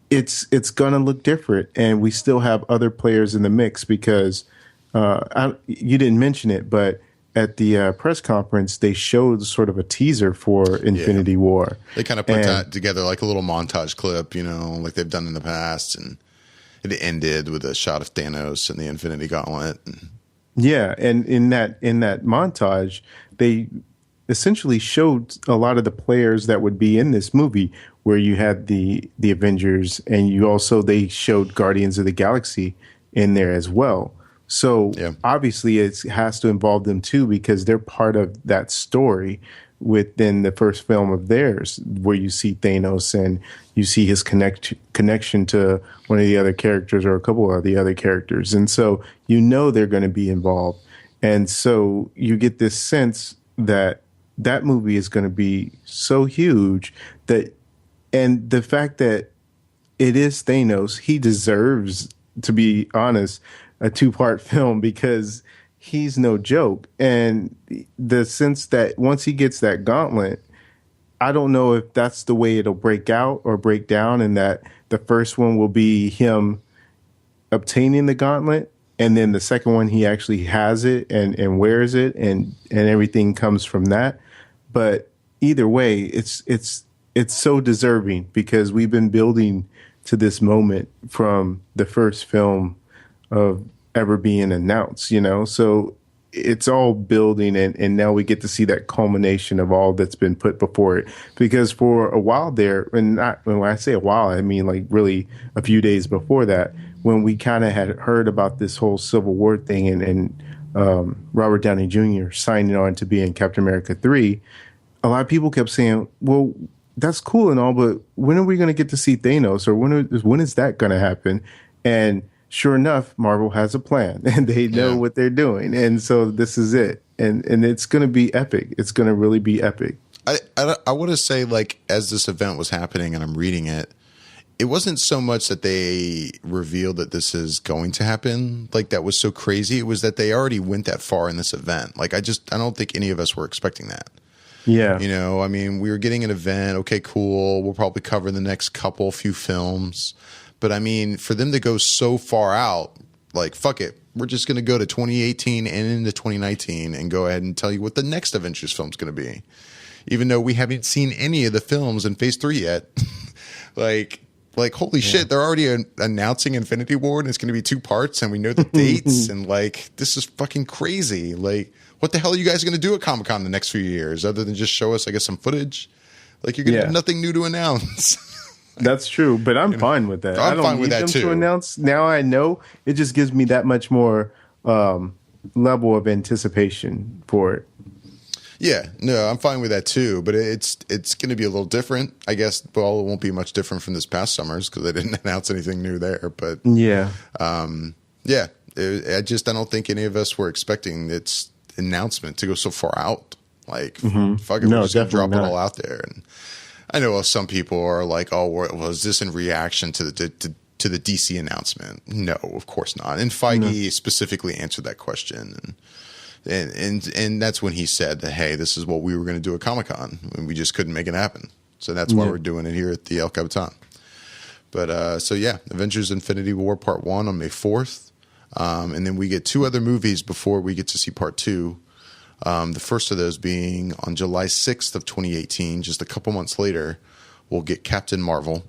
it's going to look different. And we still have other players in the mix, because you didn't mention it, but at the press conference, they showed sort of a teaser for Infinity War. They
kind of put that together like a little montage clip, like they've done in the past. And it ended with a shot of Thanos and the Infinity Gauntlet.
Yeah, and in that montage, they essentially showed a lot of the players that would be in this movie, where you had the Avengers, and they showed Guardians of the Galaxy in there as well. So obviously it has to involve them too, because they're part of that story within the first film of theirs, where you see Thanos and you see his connection to one of the other characters, or a couple of the other characters. And so they're going to be involved. And so you get this sense that that movie is going to be so huge and the fact that it is Thanos, he deserves, to be honest, a two-part film, because he's no joke. And the sense that once he gets that gauntlet, I don't know if that's the way it'll break out or break down, and that the first one will be him obtaining the gauntlet, and then the second one he actually has it and wears it, and everything comes from that. But either way, it's so deserving, because we've been building to this moment from the first film of ever being announced, so it's all building, and now we get to see that culmination of all that's been put before it. Because for a while there, and when I say a while, I mean like really a few days before that, when we kind of had heard about this whole Civil War thing, and Robert Downey Jr. signing on to be in Captain America 3, a lot of people kept saying, well, that's cool and all, but when are we going to get to see Thanos, or when is that going to happen? And sure enough, Marvel has a plan, and they know what they're doing. And so this is it. And it's going to be epic. It's going to really be epic.
I want to say, like, as this event was happening and I'm reading it, it wasn't so much that they revealed that this is going to happen. Like, that was so crazy. It was that they already went that far in this event. Like, I don't think any of us were expecting that.
Yeah.
You know, I mean, we were getting an event. Okay, cool. We'll probably cover the next few films. But I mean, for them to go so far out, like, fuck it. We're just going to go to 2018 and into 2019 and go ahead and tell you what the next Avengers film is going to be. Even though we haven't seen any of the films in Phase 3 yet. like, holy shit, they're already announcing Infinity War and it's going to be 2 parts and we know the dates and, like, this is fucking crazy. Like, what the hell are you guys going to do at Comic-Con the next few years other than just show us, I guess, some footage? Like, you're going to have nothing new to announce.
That's true, but I'm fine with that.
I'm fine with that too.
To announce now, I know it just gives me that much more level of anticipation for it.
Yeah, no, I'm fine with that too. But it's going to be a little different, I guess. Well, it won't be much different from this past summers because they didn't announce anything new there. But
yeah,
I don't think any of us were expecting its announcement to go so far out. Like, fuck it, we're just gonna drop it all out there. And I know some people are like, "Oh, well, is this in reaction to the DC announcement?" No, of course not. And Feige specifically answered that question, and that's when he said that, "Hey, this is what we were going to do at Comic-Con, and we just couldn't make it happen. So that's why we're doing it here at the El Capitan." But so yeah, Avengers: Infinity War Part 1 on May 4th, and then we get 2 other movies before we get to see Part 2. The first of those being on July 6th of 2018, just a couple months later, we'll get Captain Marvel.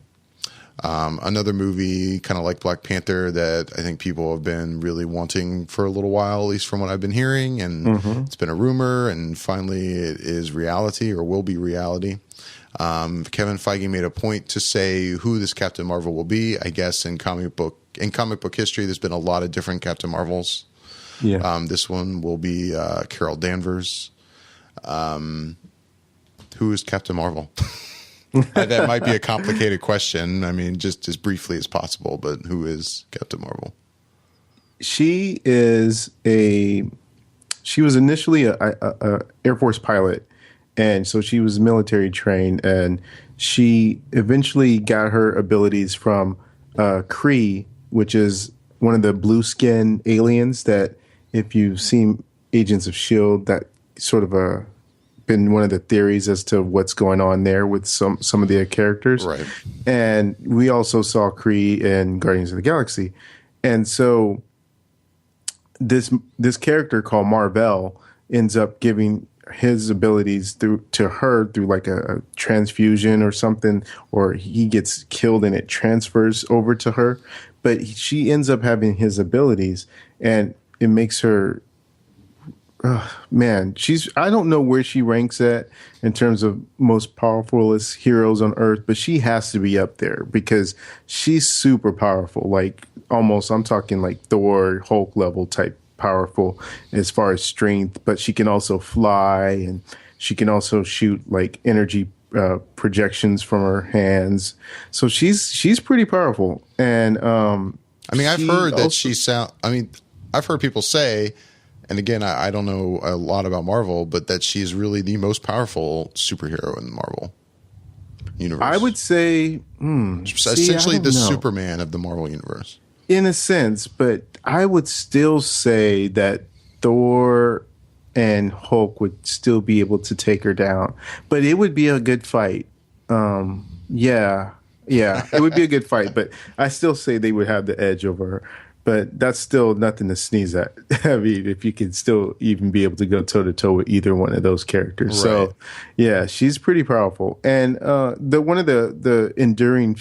Another movie kind of like Black Panther that I think people have been really wanting for a little while, at least from what I've been hearing. And it's been a rumor, and finally it is reality or will be reality. Kevin Feige made a point to say who this Captain Marvel will be. I guess in comic book history, there's been a lot of different Captain Marvels. Yeah. This one will be Carol Danvers. Who is Captain Marvel? That might be a complicated question. I mean, just as briefly as possible, but who is Captain Marvel?
She was initially a Air Force pilot, and so she was military trained, and she eventually got her abilities from Kree, which is one of the blue skin aliens that, if you've seen Agents of S.H.I.E.L.D., that sort of been one of the theories as to what's going on there with some of the characters.
Right.
And we also saw Kree in Guardians of the Galaxy. And so this character called Mar-Vell ends up giving his abilities to her through like a transfusion or something, or he gets killed and it transfers over to her. But she ends up having his abilities, and it makes her, man, I don't know where she ranks at in terms of most powerfulest heroes on Earth, but she has to be up there because she's super powerful. Like almost, I'm talking like Thor, Hulk level type powerful as far as strength, but she can also fly and she can also shoot like energy projections from her hands. So she's pretty powerful. And,
I mean, I've heard that I've heard people say, and again, I don't know a lot about Marvel, but that she's really the most powerful superhero in the Marvel universe.
I would say,
essentially the Superman of the Marvel universe.
In a sense, but I would still say that Thor and Hulk would still be able to take her down. But it would be a good fight. Yeah, it would be a good fight, but I still say they would have the edge over her. But that's still nothing to sneeze at. I mean, if you can still even be able to go toe to toe with either one of those characters. Right. So, yeah, she's pretty powerful. And one of the enduring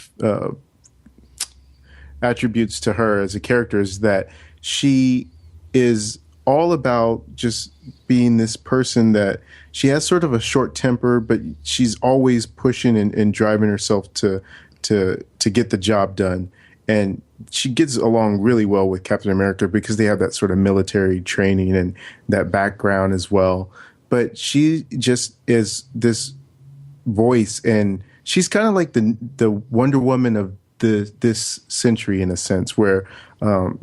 attributes to her as a character is that she is all about just being this person that she has sort of a short temper, but she's always pushing and driving herself to get the job done. And she gets along really well with Captain America because they have that sort of military training and that background as well. But she just is this voice, and she's kind of like the Wonder Woman of this century in a sense, where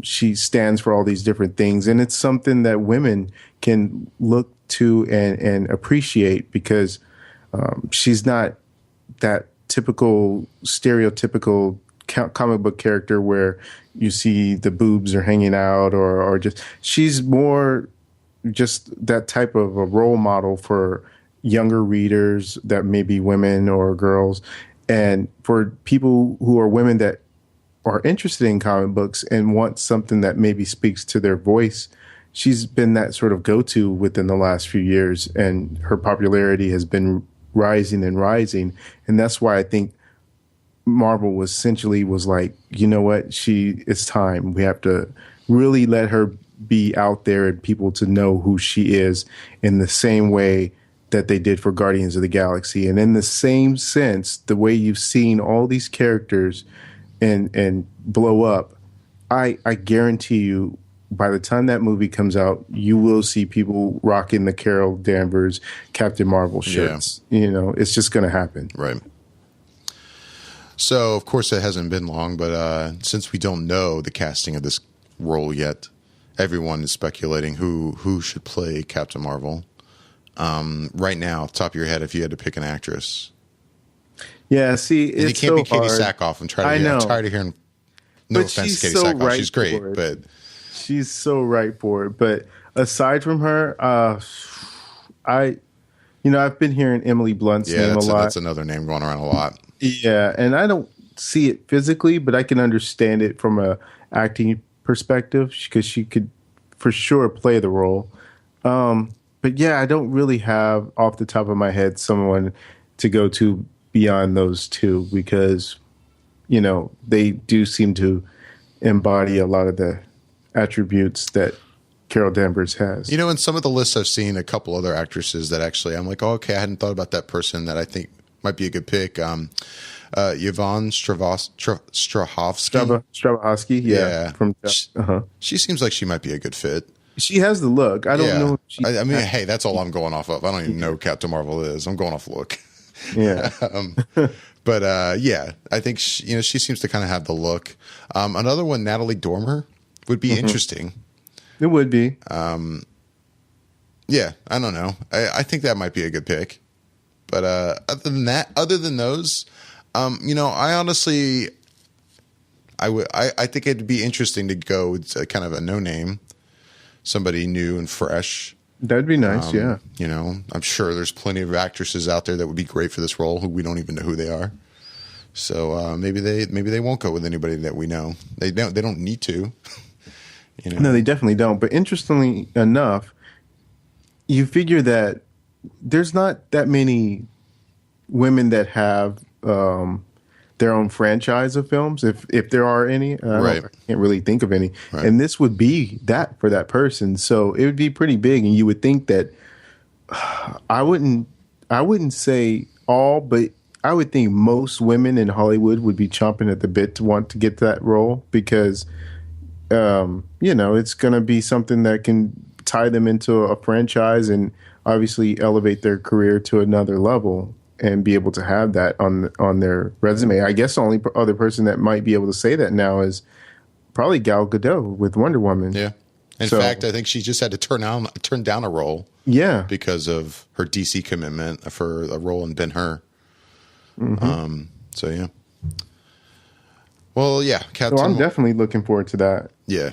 she stands for all these different things. And it's something that women can look to and appreciate because she's not that typical, stereotypical comic book character where you see the boobs are hanging out or just, she's more just that type of a role model for younger readers that may be women or girls, and for people who are women that are interested in comic books and want something that maybe speaks to their voice. She's been that sort of go-to within the last few years, and her popularity has been rising and rising. And that's why I think Marvel was like, you know what, it's time. We have to really let her be out there and people to know who she is in the same way that they did for Guardians of the Galaxy. And in the same sense, the way you've seen all these characters and blow up, I guarantee you, by the time that movie comes out, you will see people rocking the Carol Danvers Captain Marvel shirts. Yeah. You know, it's just going to happen.
Right. So, of course, it hasn't been long, but since we don't know the casting of this role yet, everyone is speculating who should play Captain Marvel. Right now, off the top of your head, if you had to pick an actress.
Yeah, see,
and
it's
you can't
so
be Katie
hard.
Sackhoff. I'm tired of hearing. No
But
offense
she's
to Katie
so
Sackhoff,
right
she's great,
for it.
but
She's so right for it. But aside from her, I've been hearing Emily Blunt's name a lot.
That's another name going around a lot.
Yeah, and I don't see it physically, but I can understand it from a acting perspective because she could for sure play the role. But yeah, I don't really have off the top of my head someone to go to beyond those two because, you know, they do seem to embody a lot of the attributes that Carol Danvers has.
You know, in some of the lists I've seen a couple other actresses that actually I'm like, oh, okay, I hadn't thought about that person that I think might be a good pick. Yvonne
Strahovski, yeah. From
She seems like she might be a good fit.
She has the look. I don't know.
I mean, hey, that's all I'm going off of. I don't even know who Captain Marvel is. I'm going off look.
Yeah.
But yeah, I think she seems to kind of have the look. Another one, Natalie Dormer, would be interesting.
It would be.
Yeah, I don't know. I think that might be a good pick. But other than those, I honestly, I think it'd be interesting to go with kind of a no name, somebody new and fresh.
That'd be nice. Yeah.
You know, I'm sure there's plenty of actresses out there that would be great for this role who we don't even know who they are. So maybe they won't go with anybody that we know. They don't need to. You know?
No, they definitely don't. But interestingly enough, you figure that there's not that many women that have their own franchise of films, if there are any. I can't really think of any. Right. And this would be that for that person. So it would be pretty big. And you would think that I wouldn't say all, but I would think most women in Hollywood would be chomping at the bit to want to get that role because, it's going to be something that can tie them into a franchise and obviously elevate their career to another level and be able to have that on their resume. I guess the only other person that might be able to say that now is probably Gal Gadot with Wonder Woman.
Yeah. In fact, I think she just had to turn down a role.
Yeah.
Because of her DC commitment for a role in Ben-Hur.
Mm-hmm.
So yeah. Well, yeah.
So I'm definitely looking forward to that.
Yeah.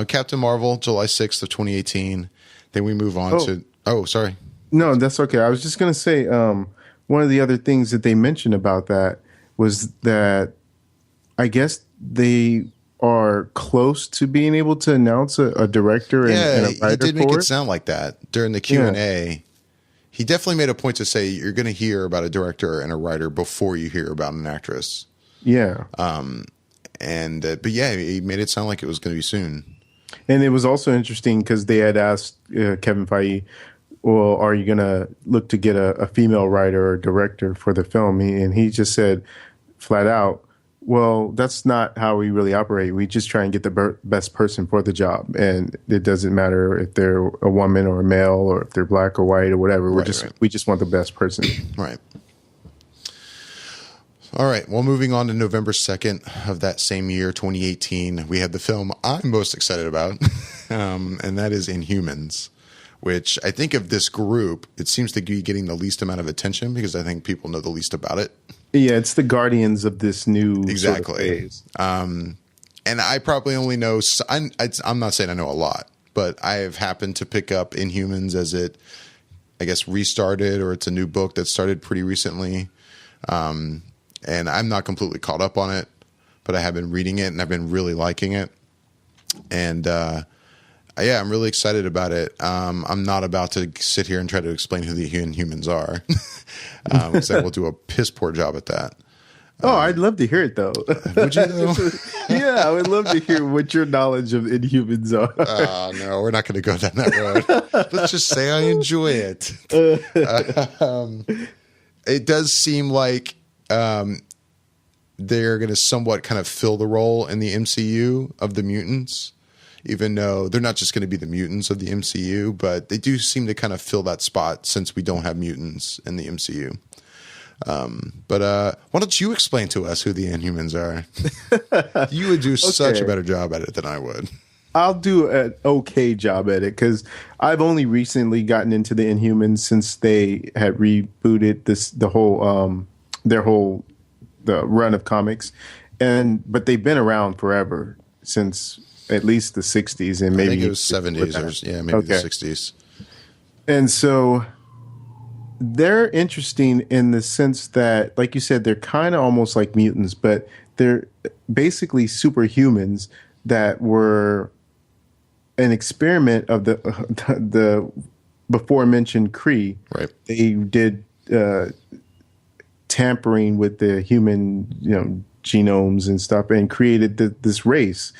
Captain Marvel, July 6th of 2018. Then we move on to... Oh, sorry.
No, that's okay. I was just going to say one of the other things that they mentioned about that was that I guess they are close to being able to announce a director and a writer for it.
He did make it sound like that during the Q&A. Yeah. He definitely made a point to say you're going to hear about a director and a writer before you hear about an actress.
Yeah.
But yeah, he made it sound like it was going to be soon.
And it was also interesting because they had asked Kevin Feige, well, are you going to look to get a female writer or director for the film? And he just said flat out, well, that's not how we really operate. We just try and get the best person for the job. And it doesn't matter if they're a woman or a male or if they're black or white or whatever. We just want the best person.
Right. All right. Well, moving on to November 2nd of that same year, 2018, we had the film I'm most excited about, and that is Inhumans, which I think of this group, it seems to be getting the least amount of attention because I think people know the least about it.
Yeah, it's the Guardians of this new
exactly.
Sort of phase.
And I probably only know, I'm not saying I know a lot, but I have happened to pick up Inhumans as it I guess, restarted, or it's a new book that started pretty recently. And I'm not completely caught up on it, but I have been reading it and I've been really liking it. And yeah, I'm really excited about it. I'm not about to sit here and try to explain who the Inhumans are, because I will do a piss poor job at that.
Oh, I'd love to hear it though.
Would you though?
Yeah, I would love to hear what your knowledge of Inhumans are.
No, we're not going to go down that road. Let's just say I enjoy it. It does seem like they're going to somewhat kind of fill the role in the MCU of the mutants, even though they're not just going to be the mutants of the MCU, but they do seem to kind of fill that spot since we don't have mutants in the MCU. But why don't you explain to us who the Inhumans are? You would do such a better job at it than I would.
I'll do an okay job at it because I've only recently gotten into the Inhumans since they had rebooted the run of comics, but they've been around forever, since at least the 60s and maybe
I think it was 70s or maybe the 60s.
And so they're interesting in the sense that, like you said, they're kind of almost like mutants, but they're basically superhumans that were an experiment of the before mentioned Kree.
Right.
They did tampering with the human, genomes and stuff, and created this race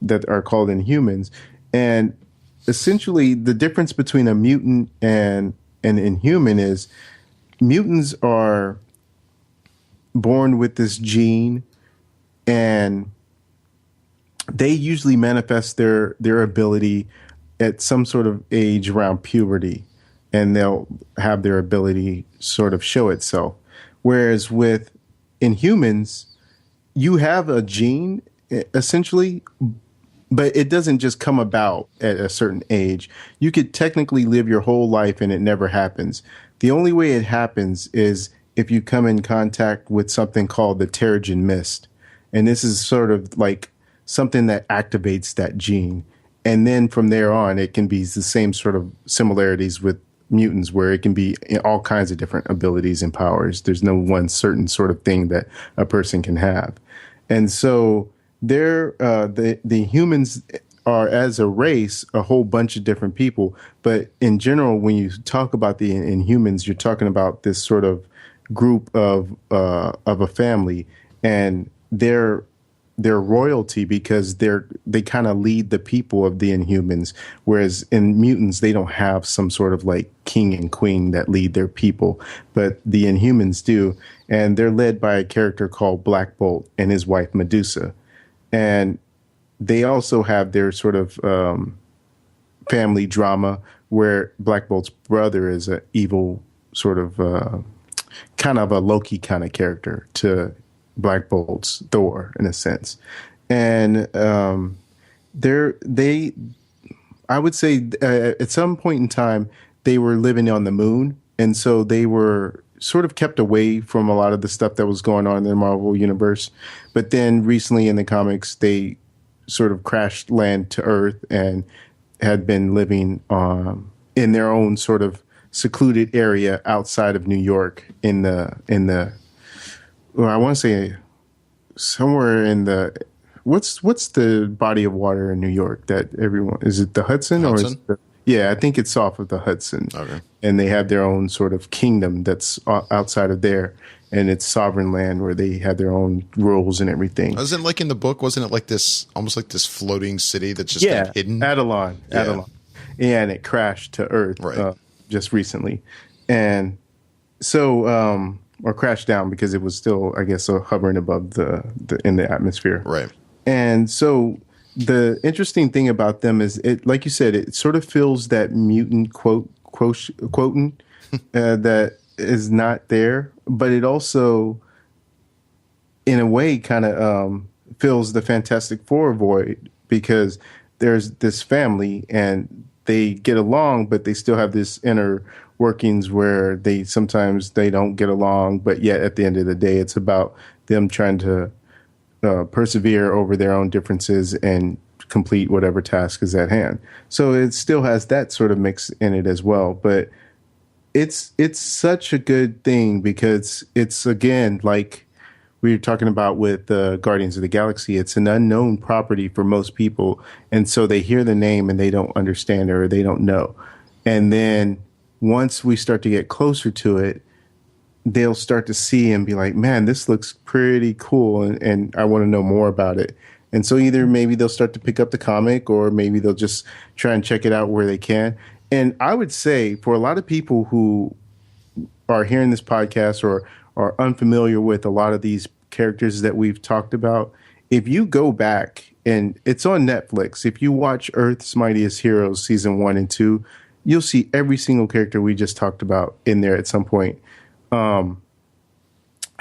that are called Inhumans. And essentially, the difference between a mutant and an Inhuman is mutants are born with this gene, and they usually manifest their ability at some sort of age around puberty, and they'll have their ability sort of show itself. Whereas with Inhumans, you have a gene essentially, but it doesn't just come about at a certain age. You could technically live your whole life and it never happens. The only way it happens is if you come in contact with something called the Terrigen Mist. And this is sort of like something that activates that gene. And then from there on, it can be the same sort of similarities with mutants, where it can be all kinds of different abilities and powers. There's no one certain sort of thing that a person can have. And so the humans are, as a race, a whole bunch of different people. But in general, when you talk about the Inhumans, you're talking about this sort of group of a family, and they're royalty because they kind of lead the people of the Inhumans, whereas in mutants they don't have some sort of like king and queen that lead their people, but the Inhumans do, and they're led by a character called Black Bolt and his wife Medusa, and they also have their sort of family drama where Black Bolt's brother is an evil sort of kind of a Loki kind of character to Black Bolt's Thor in a sense. And I would say at some point in time, they were living on the moon. And so they were sort of kept away from a lot of the stuff that was going on in the Marvel universe. But then recently in the comics, they sort of crashed land to Earth and had been living in their own sort of secluded area outside of New York in the well, I want to say somewhere in the what's the body of water in New York that everyone, is it the Hudson? Or is it yeah, I think it's off of the Hudson. Okay. And they have their own sort of kingdom that's outside of there, and it's sovereign land where they have their own rules and everything.
Wasn't it like in the book? Wasn't it like this, almost like this floating city that's just kind of hidden?
Adelon. Yeah, and it crashed to Earth just recently, and so or crashed down because it was still, I guess, hovering above the in the atmosphere.
Right.
And so the interesting thing about them is, it, like you said, it sort of fills that mutant quotient that is not there, but it also, in a way, kind of fills the Fantastic Four void, because there's this family and they get along, but they still have this inner workings where they sometimes they don't get along, but yet at the end of the day, it's about them trying to persevere over their own differences and complete whatever task is at hand. So it still has that sort of mix in it as well. But it's such a good thing because it's again like we were talking about with the Guardians of the Galaxy. It's an unknown property for most people, and so they hear the name and they don't understand it or they don't know. And then once we start to get closer to it, they'll start to see and be like, "Man, this looks pretty cool," and I want to know more about it. And so either maybe they'll start to pick up the comic, or maybe they'll just try and check it out where they can. And I would say for a lot of people who are hearing this podcast or are unfamiliar with a lot of these characters that we've talked about, if you go back and it's on Netflix, if you watch Earth's Mightiest Heroes season 1 and 2, you'll see every single character we just talked about in there at some point.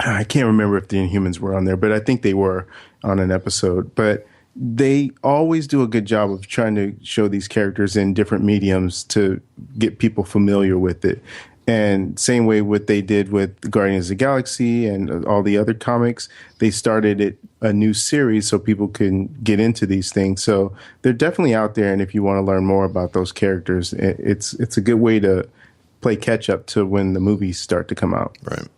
I can't remember if the Inhumans were on there, but I think they were on an episode. But they always do a good job of trying to show these characters in different mediums to get people familiar with it. And same way what they did with Guardians of the Galaxy and all the other comics, they started a new series so people can get into these things. So they're definitely out there. And if you want to learn more about those characters, it's a good way to play catch up to when the movies start to come out.
Right.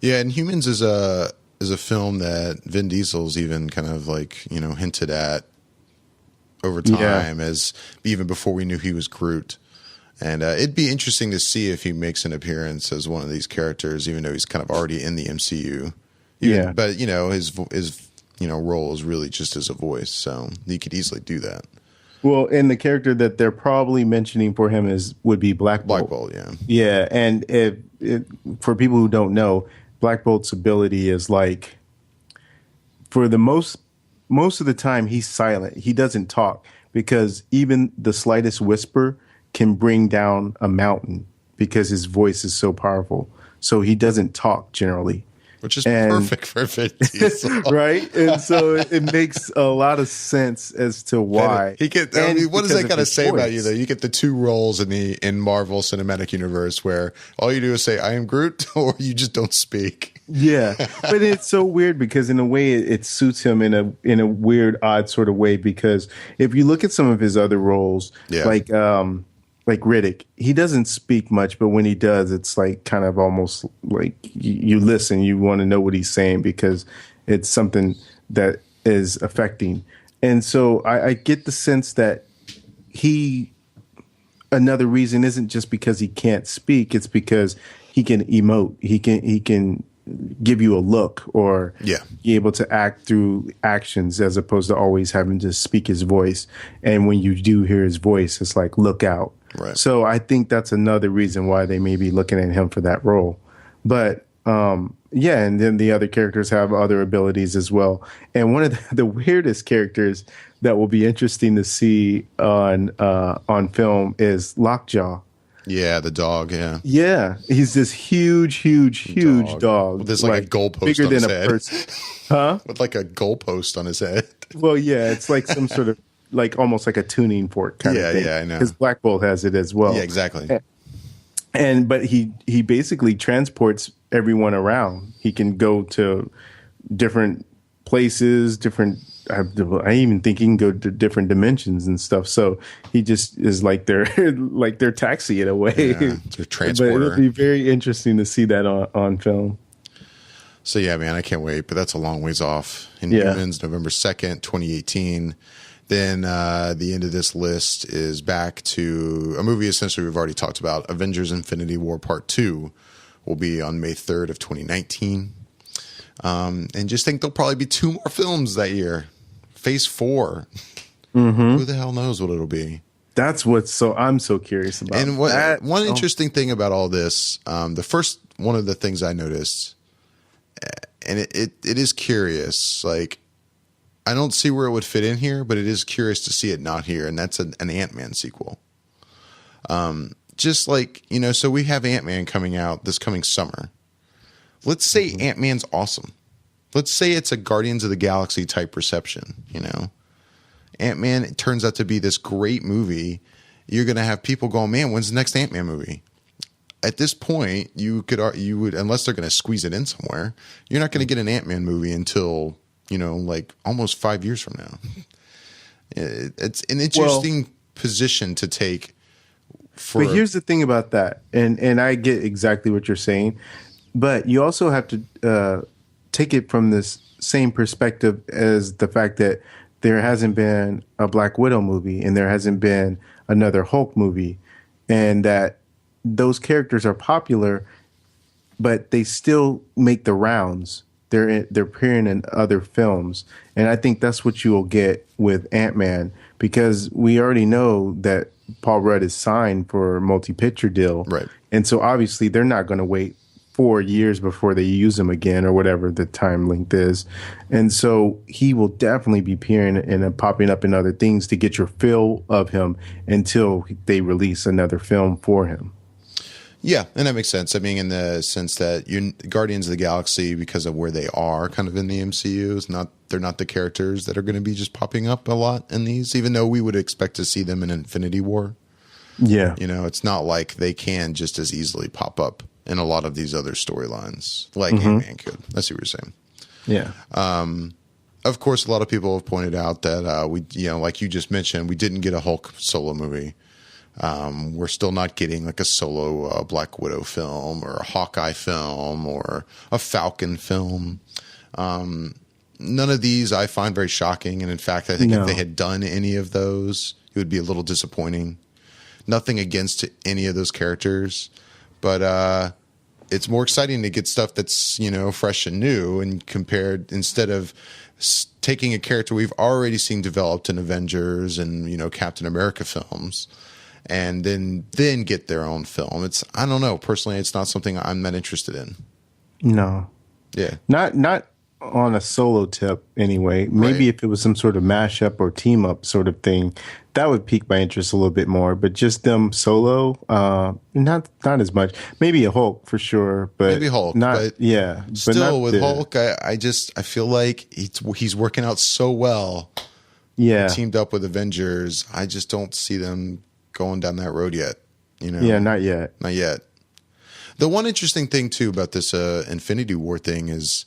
Yeah, and Humans is a film that Vin Diesel's even kind of like, hinted at over time, as even before we knew he was Groot. And it'd be interesting to see if he makes an appearance as one of these characters, even though he's kind of already in the MCU. But his role is really just as a voice, so he could easily do that.
Well, and the character that they're probably mentioning for him would be Black Bolt.
Black Bolt, yeah.
Yeah, and for people who don't know, Black Bolt's ability is like, for the most of the time, he's silent. He doesn't talk because even the slightest whisper can bring down a mountain because his voice is so powerful. So he doesn't talk generally.
Which is perfect for Vin Diesel.
Right? And so it makes a lot of sense as to why.
What does that kind of say about you, though? You get the two roles in Marvel Cinematic Universe where all you do is say, "I am Groot," or you just don't speak.
Yeah. But it's so weird because in a way it suits him in a weird, odd sort of way, because if you look at some of his other roles, like Riddick, he doesn't speak much, but when he does, it's like kind of almost like you listen, you want to know what he's saying because it's something that is affecting. And so I get the sense that another reason isn't just because he can't speak, it's because he can emote. He can give you a look or be able to act through actions as opposed to always having to speak his voice. And when you do hear his voice, it's like, look out.
Right.
So I think that's another reason why they may be looking at him for that role. But and then the other characters have other abilities as well. And one of the weirdest characters that will be interesting to see on film is Lockjaw.
Yeah, the dog. Yeah.
Yeah, he's this huge dog.
With this like a goalpost
bigger
on
than
his
a
head.
person. Huh?
With like a goalpost on his head.
Well, yeah, it's like some sort of like almost like a tuning fork kind of thing.
Yeah, I know.
Because Black Bolt has it as well.
Yeah, exactly.
But he basically transports everyone around. He can go to different places, I even think he can go to different dimensions and stuff. So he just is like their taxi in a way.
Yeah, it's a transporter.
But it'll be very interesting to see that on film.
So yeah, man, I can't wait. But that's a long ways off. Inhumans, November 2nd, 2018. Then the end of this list is back to a movie essentially we've already talked about. Avengers Infinity War Part 2 will be on May 3rd of 2019. And just think there'll probably be 2 more films that year. Phase 4. Mm-hmm. Who the hell knows what it'll be?
That's I'm so curious about.
And one interesting thing about all this, one of the things I noticed, and it is curious, like, I don't see where it would fit in here, but it is curious to see it not here, and that's an Ant-Man sequel. Just like, so we have Ant-Man coming out this coming summer. Let's say Ant-Man's awesome. Let's say it's a Guardians of the Galaxy type reception, Ant-Man turns out to be this great movie. You're going to have people going, man, when's the next Ant-Man movie? At this point, you would, unless they're going to squeeze it in somewhere, you're not going to get an Ant-Man movie until, like almost 5 years from now. It's an interesting position to take
But here's the thing about that, and I get exactly what you're saying, but you also have to take it from this same perspective as the fact that there hasn't been a Black Widow movie and there hasn't been another Hulk movie, and that those characters are popular, but they still make the rounds. They're appearing in other films, and I think that's what you will get with Ant-Man, because we already know that Paul Rudd is signed for a multi-picture deal,
right?
And so obviously they're not going to wait 4 years before they use him again or whatever the time length is, and so he will definitely be appearing and popping up in other things to get your fill of him until they release another film for him.
Yeah, and that makes sense. I mean, in the sense that Guardians of the Galaxy, because of where they are kind of in the MCU, they're not the characters that are going to be just popping up a lot in these, even though we would expect to see them in Infinity War.
Yeah.
You know, it's not like they can just as easily pop up in a lot of these other storylines like Ant-Man could. That's what you're saying.
Yeah.
Of course, a lot of people have pointed out that we, you know, like you just mentioned, we didn't get a Hulk solo movie. We're still not getting like a solo Black Widow film or a Hawkeye film or a Falcon film. None of these I find very shocking. And in fact, I think if they had done any of those, it would be a little disappointing. Nothing against any of those characters, but it's more exciting to get stuff that's, you know, fresh and new, and compared, instead of taking a character we've already seen developed in Avengers and, you know, Captain America films, and then get their own film. I don't know. Personally, it's not something I'm that interested in.
No.
Yeah.
Not on a solo tip anyway. Maybe if it was some sort of mashup or team up sort of thing, that would pique my interest a little bit more. But just them solo, not as much. Maybe a Hulk for sure, but
maybe Hulk.
Not,
but
yeah.
Still, with Hulk, I feel like he's working out so well.
Yeah.
Teamed up with Avengers, I just don't see them going down that road yet. You know?
Yeah, not yet.
Not yet. The one interesting thing too about this Infinity War thing is,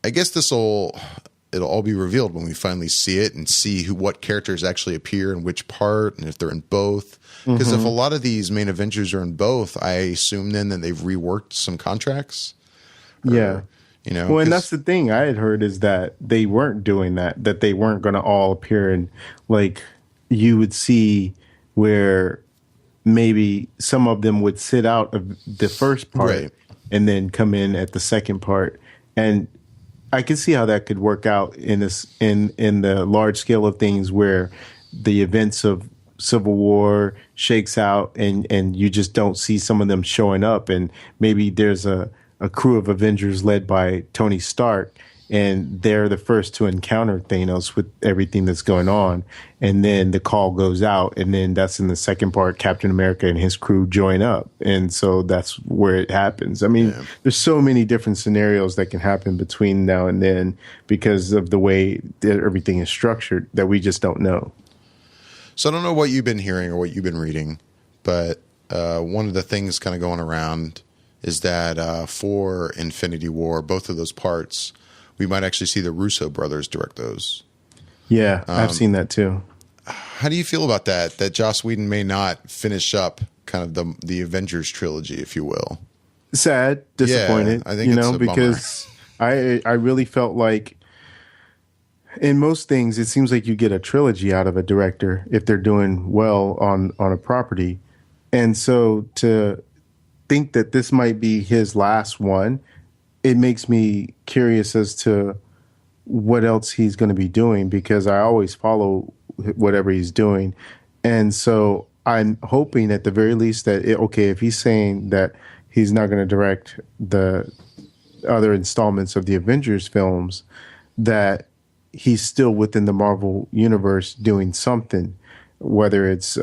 I guess it'll all be revealed when we finally see it and see what characters actually appear in which part, and if they're in both. Because if a lot of these main Avengers are in both, I assume then that they've reworked some contracts.
Yeah.
You know,
well, and that's the thing I had heard, is that they weren't doing that they weren't going to all appear in, like, you would see where maybe some of them would sit out of the first part and then come in at the second part. And I can see how that could work out in the large scale of things, where the events of Civil War shakes out and you just don't see some of them showing up. And maybe there's a crew of Avengers led by Tony Stark, and they're the first to encounter Thanos with everything that's going on. And then the call goes out, and then that's in the second part, Captain America and his crew join up. And so that's where it happens. I mean, there's so many different scenarios that can happen between now and then because of the way that everything is structured that we just don't know.
So I don't know what you've been hearing or what you've been reading, but one of the things kind of going around is that for Infinity War, both of those parts, we might actually see the Russo brothers direct those.
Yeah, I've seen that too.
How do you feel about that? That Joss Whedon may not finish up kind of the Avengers trilogy, if you will.
Sad, disappointed.
Yeah, I think it's a
because I really felt like in most things it seems like you get a trilogy out of a director if they're doing well on a property, and so to think that this might be his last one, it makes me curious as to what else he's going to be doing, because I always follow whatever he's doing. And so I'm hoping at the very least that, if he's saying that he's not going to direct the other installments of the Avengers films, that he's still within the Marvel universe doing something, whether it's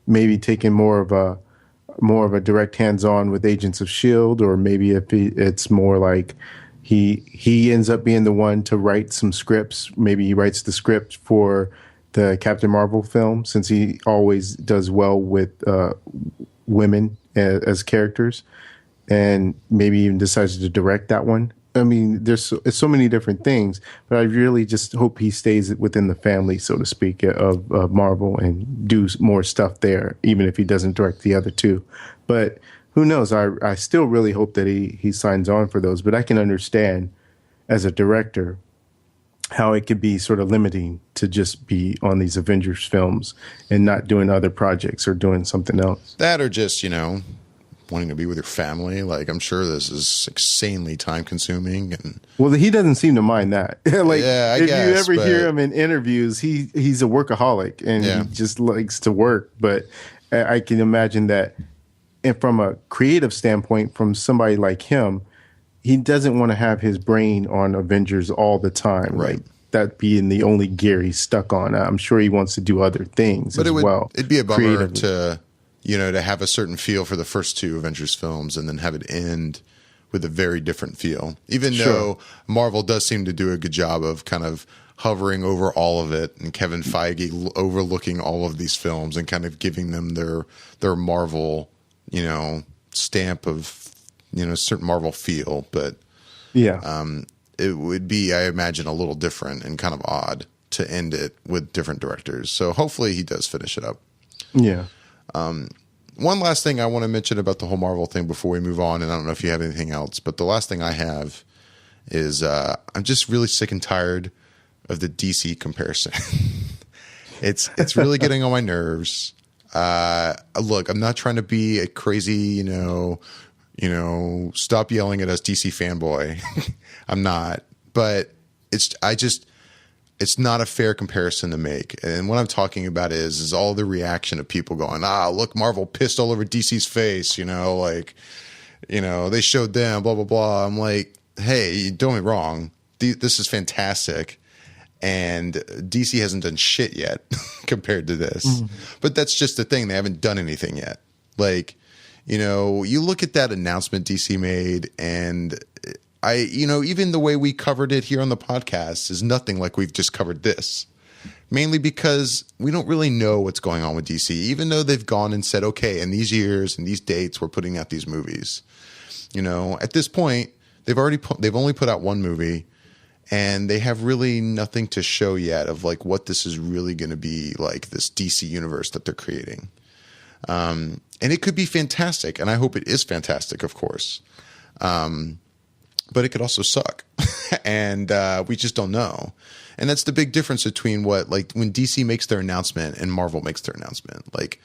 maybe taking more of a direct hands-on with Agents of S.H.I.E.L.D., or maybe if it's more like he ends up being the one to write some scripts. Maybe he writes the script for the Captain Marvel film, since he always does well with women as characters, and maybe even decides to direct that one. I mean, it's so many different things, but I really just hope he stays within the family, so to speak, of Marvel and do more stuff there, even if he doesn't direct the other two. But who knows? I still really hope that he signs on for those. But I can understand as a director how it could be sort of limiting to just be on these Avengers films and not doing other projects or doing something else.
That or just, wanting to be with your family. Like, I'm sure this is insanely time consuming. And
well, he doesn't seem to mind that. Like,
yeah,
if you ever hear him in interviews, he's a workaholic and he just likes to work. But I can imagine that, and from a creative standpoint, from somebody like him, he doesn't want to have his brain on Avengers all the time.
Right.
Like, that being the only gear he's stuck on. I'm sure he wants to do other things as well.
It'd be a bummer to have a certain feel for the first two Avengers films and then have it end with a very different feel. Even though Marvel does seem to do a good job of kind of hovering over all of it, and Kevin Feige overlooking all of these films and kind of giving them their Marvel, stamp of, certain Marvel feel. But it would be, I imagine, a little different and kind of odd to end it with different directors. So hopefully he does finish it up.
Yeah.
One last thing I want to mention about the whole Marvel thing before we move on, and I don't know if you have anything else, but the last thing I have is I'm just really sick and tired of the DC comparison. It's really getting on my nerves. Look, I'm not trying to be a crazy, stop yelling at us DC fanboy. I'm not, but it's not a fair comparison to make. And what I'm talking about is all the reaction of people going, look, Marvel pissed all over DC's face, they showed them, blah, blah, blah. I'm like, hey, don't get me wrong. This is fantastic. And DC hasn't done shit yet compared to this. Mm-hmm. But that's just the thing. They haven't done anything yet. Like, you look at that announcement DC made, and even the way we covered it here on the podcast is nothing like we've just covered this. Mainly because we don't really know what's going on with DC, even though they've gone and said, okay, in these years and these dates, we're putting out these movies. At this point, they've only put out one movie, and they have really nothing to show yet of like what this is really going to be like, this DC universe that they're creating. And it could be fantastic, and I hope it is fantastic, of course. But it could also suck. And we just don't know. And that's the big difference between when DC makes their announcement and Marvel makes their announcement. Like,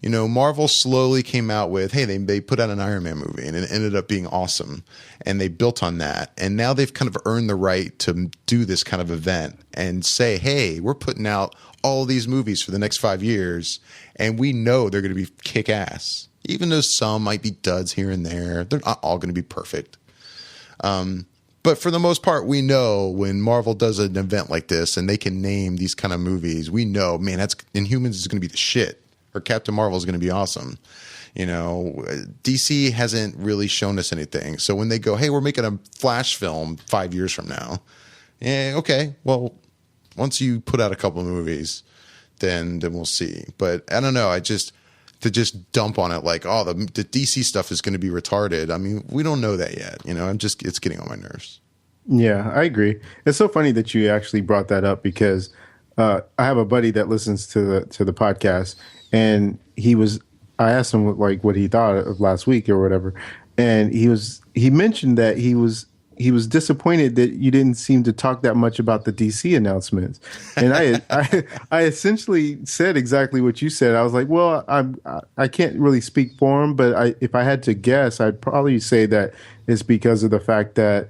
Marvel slowly came out with, hey, they put out an Iron Man movie, and it ended up being awesome. And they built on that. And now they've kind of earned the right to do this kind of event and say, hey, we're putting out all these movies for the next 5 years, and we know they're going to be kick-ass. Even though some might be duds here and there, they're not all going to be perfect. But for the most part, we know when Marvel does an event like this and they can name these kind of movies, we know, man, Inhumans is going to be the shit, or Captain Marvel is going to be awesome. DC hasn't really shown us anything. So when they go, hey, we're making a Flash film 5 years from now. Yeah, okay. Well, once you put out a couple of movies, then we'll see. But I don't know. To just dump on it like, the DC stuff is going to be retarded. I mean, we don't know that yet. It's getting on my nerves. Yeah,
I agree. It's so funny that you actually brought that up because I have a buddy that listens to the podcast, and I asked him like what he thought of last week or whatever, and he mentioned that he was disappointed that you didn't seem to talk that much about the DC announcements. And I essentially said exactly what you said. I was like, well, I can't really speak for him, but if I had to guess, I'd probably say that it's because of the fact that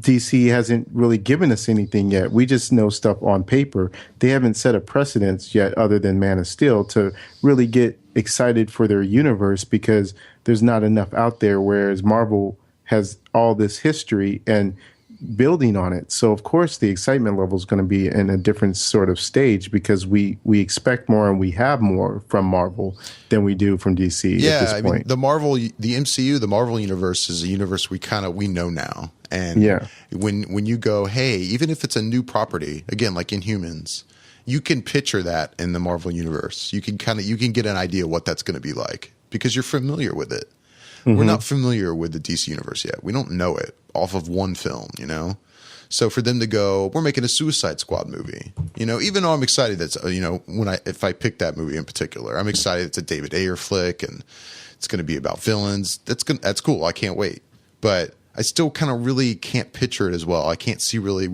DC hasn't really given us anything yet. We just know stuff on paper. They haven't set a precedence yet other than Man of Steel to really get excited for their universe because there's not enough out there, whereas Marvel has all this history and building on it. So of course the excitement level is going to be in a different sort of stage because we expect more and we have more from Marvel than we do from DC at this point.
Mean, the MCU, the Marvel universe is a universe we know now. And when you go, hey, even if it's a new property, again, like Inhumans, you can picture that in the Marvel universe. You can get an idea what that's going to be like because you're familiar with it. We're not familiar with the DC universe yet. We don't know it off of one film, you know? So for them to go, we're making a Suicide Squad movie, you know, even though I'm excited that's, you know, if I pick that movie in particular, I'm excited it's a David Ayer flick and it's going to be about villains. That's cool. I can't wait. But I still kind of really can't picture it as well. I can't see really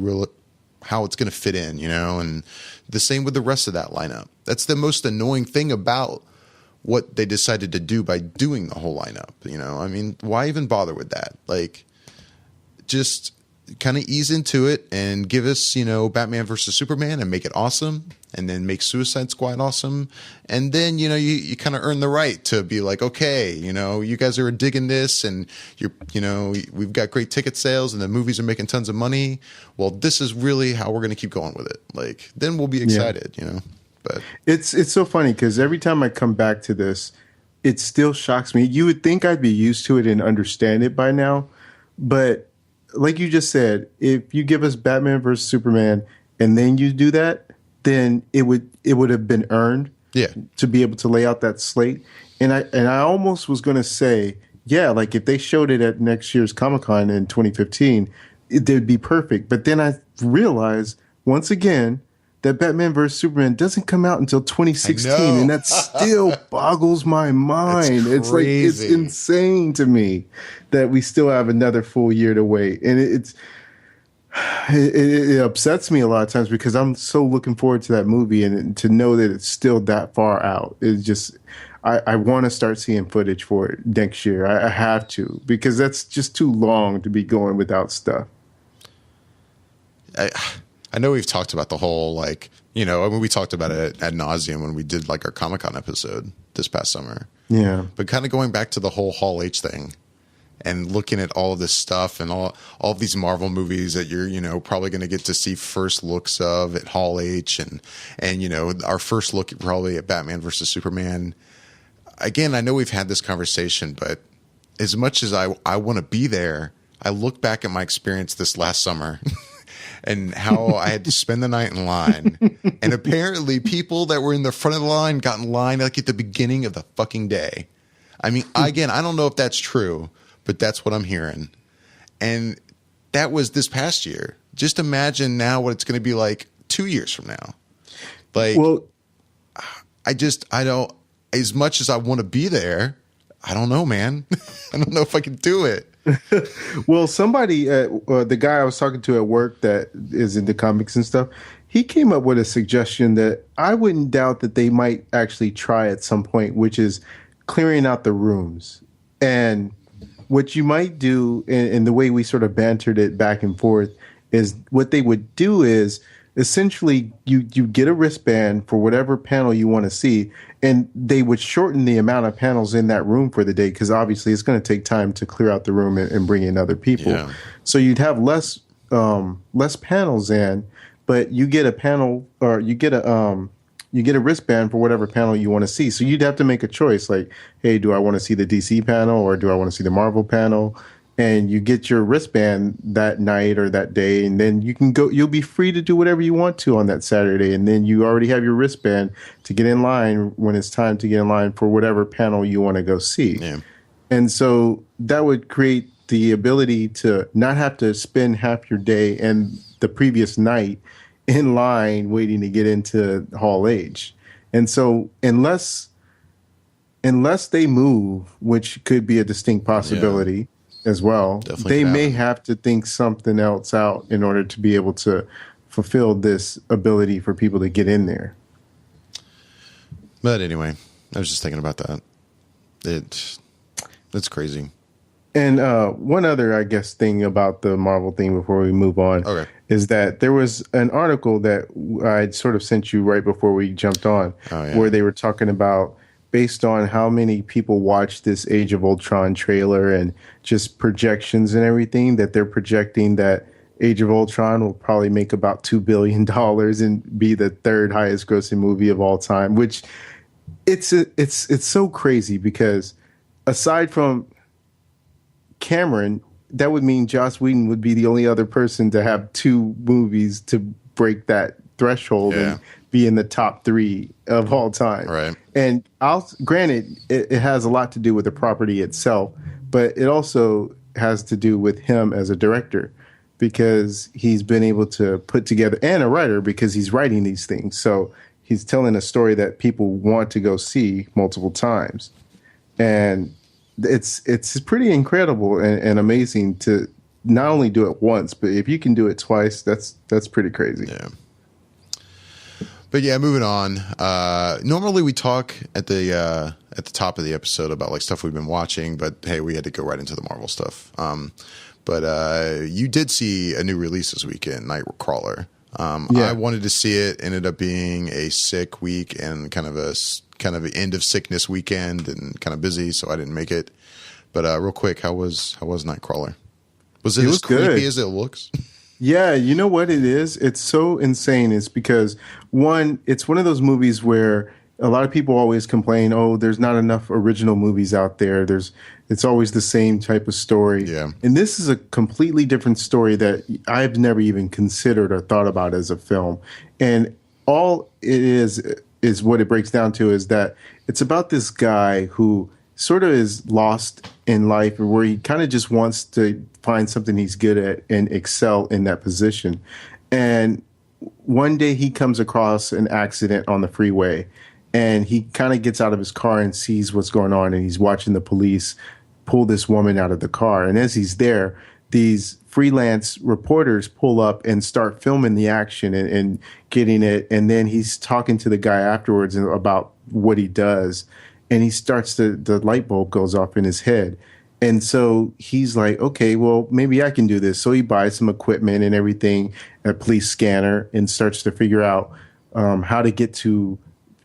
how it's going to fit in, you know, and the same with the rest of that lineup. That's the most annoying thing about what they decided to do by doing the whole lineup. You know, I mean, why even bother with that? Like, just kind of ease into it and give us, you know, Batman versus Superman and make it awesome, and then make Suicide Squad awesome. And then, you know, you kind of earn the right to be like, okay, you know, you guys are digging this and you know, we've got great ticket sales and the movies are making tons of money. Well, this is really how we're going to keep going with it. Like, then we'll be excited, you know, but
it's so funny because every time I come back to this, it still shocks me. You would think I'd be used to it and understand it by now, but like you just said, if you give us Batman versus Superman and then you do that, then it would have been earned, to be able to lay out that slate. And I almost was going to say, yeah, like if they showed it at next year's Comic-Con in 2015, it'd be perfect. But then I realized once again that Batman vs. Superman doesn't come out until 2016, and that still boggles my mind. It's like, it's insane to me that we still have another full year to wait. And it upsets me a lot of times because I'm so looking forward to that movie, and to know that it's still that far out. It's just, I want to start seeing footage for it next year. I have to, because that's just too long to be going without stuff.
I know we've talked about the whole, like, you know, I mean, we talked about it ad nauseum when we did like our Comic-Con episode this past summer.
Yeah.
But kind of going back to the whole Hall H thing and looking at all of this stuff and all of these Marvel movies that you're, you know, probably going to get to see first looks of at Hall H, and, you know, our first look probably at Batman versus Superman. Again, I know we've had this conversation, but as much as I want to be there, I look back at my experience this last summer and how I had to spend the night in line. And apparently people that were in the front of the line got in line like at the beginning of the fucking day. I mean, again, I don't know if that's true, but that's what I'm hearing. And that was this past year. Just imagine now what it's going to be like 2 years from now. Like, well, I don't, as much as I want to be there, I don't know, man. I don't know if I can do it.
Well, somebody, the guy I was talking to at work that is into comics and stuff, he came up with a suggestion that I wouldn't doubt that they might actually try at some point, which is clearing out the rooms. And what you might do, and the way we sort of bantered it back and forth, is what they would do is essentially you get a wristband for whatever panel you want to see, and they would shorten the amount of panels in that room for the day, because obviously it's going to take time to clear out the room and bring in other people. Yeah. So you'd have less panels in, but you get a panel, or you get a wristband for whatever panel you want to see. So you'd have to make a choice, like, hey, do I want to see the DC panel or do I want to see the Marvel panel? And you get your wristband that night or that day, and then you can go. You'll be free to do whatever you want to on that Saturday, and then you already have your wristband to get in line when it's time to get in line for whatever panel you want to go see. Yeah. And so that would create the ability to not have to spend half your day and the previous night in line waiting to get into Hall H. And so unless they move, which could be a distinct possibility. Yeah. As well, they may have to think something else out in order to be able to fulfill this ability for people to get in there.
But anyway, I was just thinking about that. It's crazy.
And one other, I guess, thing about the Marvel thing before we move on is that there was an article that I sort of sent you right before we jumped on, where they were talking about, based on how many people watched this Age of Ultron trailer and just projections and everything, that they're projecting that Age of Ultron will probably make about $2 billion and be the third highest grossing movie of all time, which it's so crazy, because aside from Cameron, that would mean Joss Whedon would be the only other person to have two movies to break that threshold and be in the top 3 of all time.
Right.
And granted, it has a lot to do with the property itself, but it also has to do with him as a director because he's been able to put together, and a writer because he's writing these things. So he's telling a story that people want to go see multiple times. And it's pretty incredible and amazing to not only do it once, but if you can do it twice, that's pretty crazy.
Yeah. But yeah, moving on. Normally we talk at the top of the episode about like stuff we've been watching, but hey, we had to go right into the Marvel stuff. But you did see a new release this weekend, Nightcrawler. I wanted to see it. Ended up being a sick week and kind of an end of sickness weekend and kind of busy, so I didn't make it. But real quick, how was Nightcrawler? Was it as creepy as it looks?
Yeah, you know what it is? It's so insane. It's because, one, it's one of those movies where a lot of people always complain, oh, there's not enough original movies out there. It's always the same type of story.
Yeah.
And this is a completely different story that I've never even considered or thought about as a film. And all it is what it breaks down to is that it's about this guy who sort of is lost in life, where he kind of just wants to find something he's good at and excel in that position. And one day he comes across an accident on the freeway, and he kind of gets out of his car and sees what's going on, and he's watching the police pull this woman out of the car. And as he's there, these freelance reporters pull up and start filming the action and getting it. And then he's talking to the guy afterwards about what he does. And he starts the light bulb goes off in his head. And so he's like, okay, well, maybe I can do this. So he buys some equipment and everything, a police scanner, and starts to figure out how to get to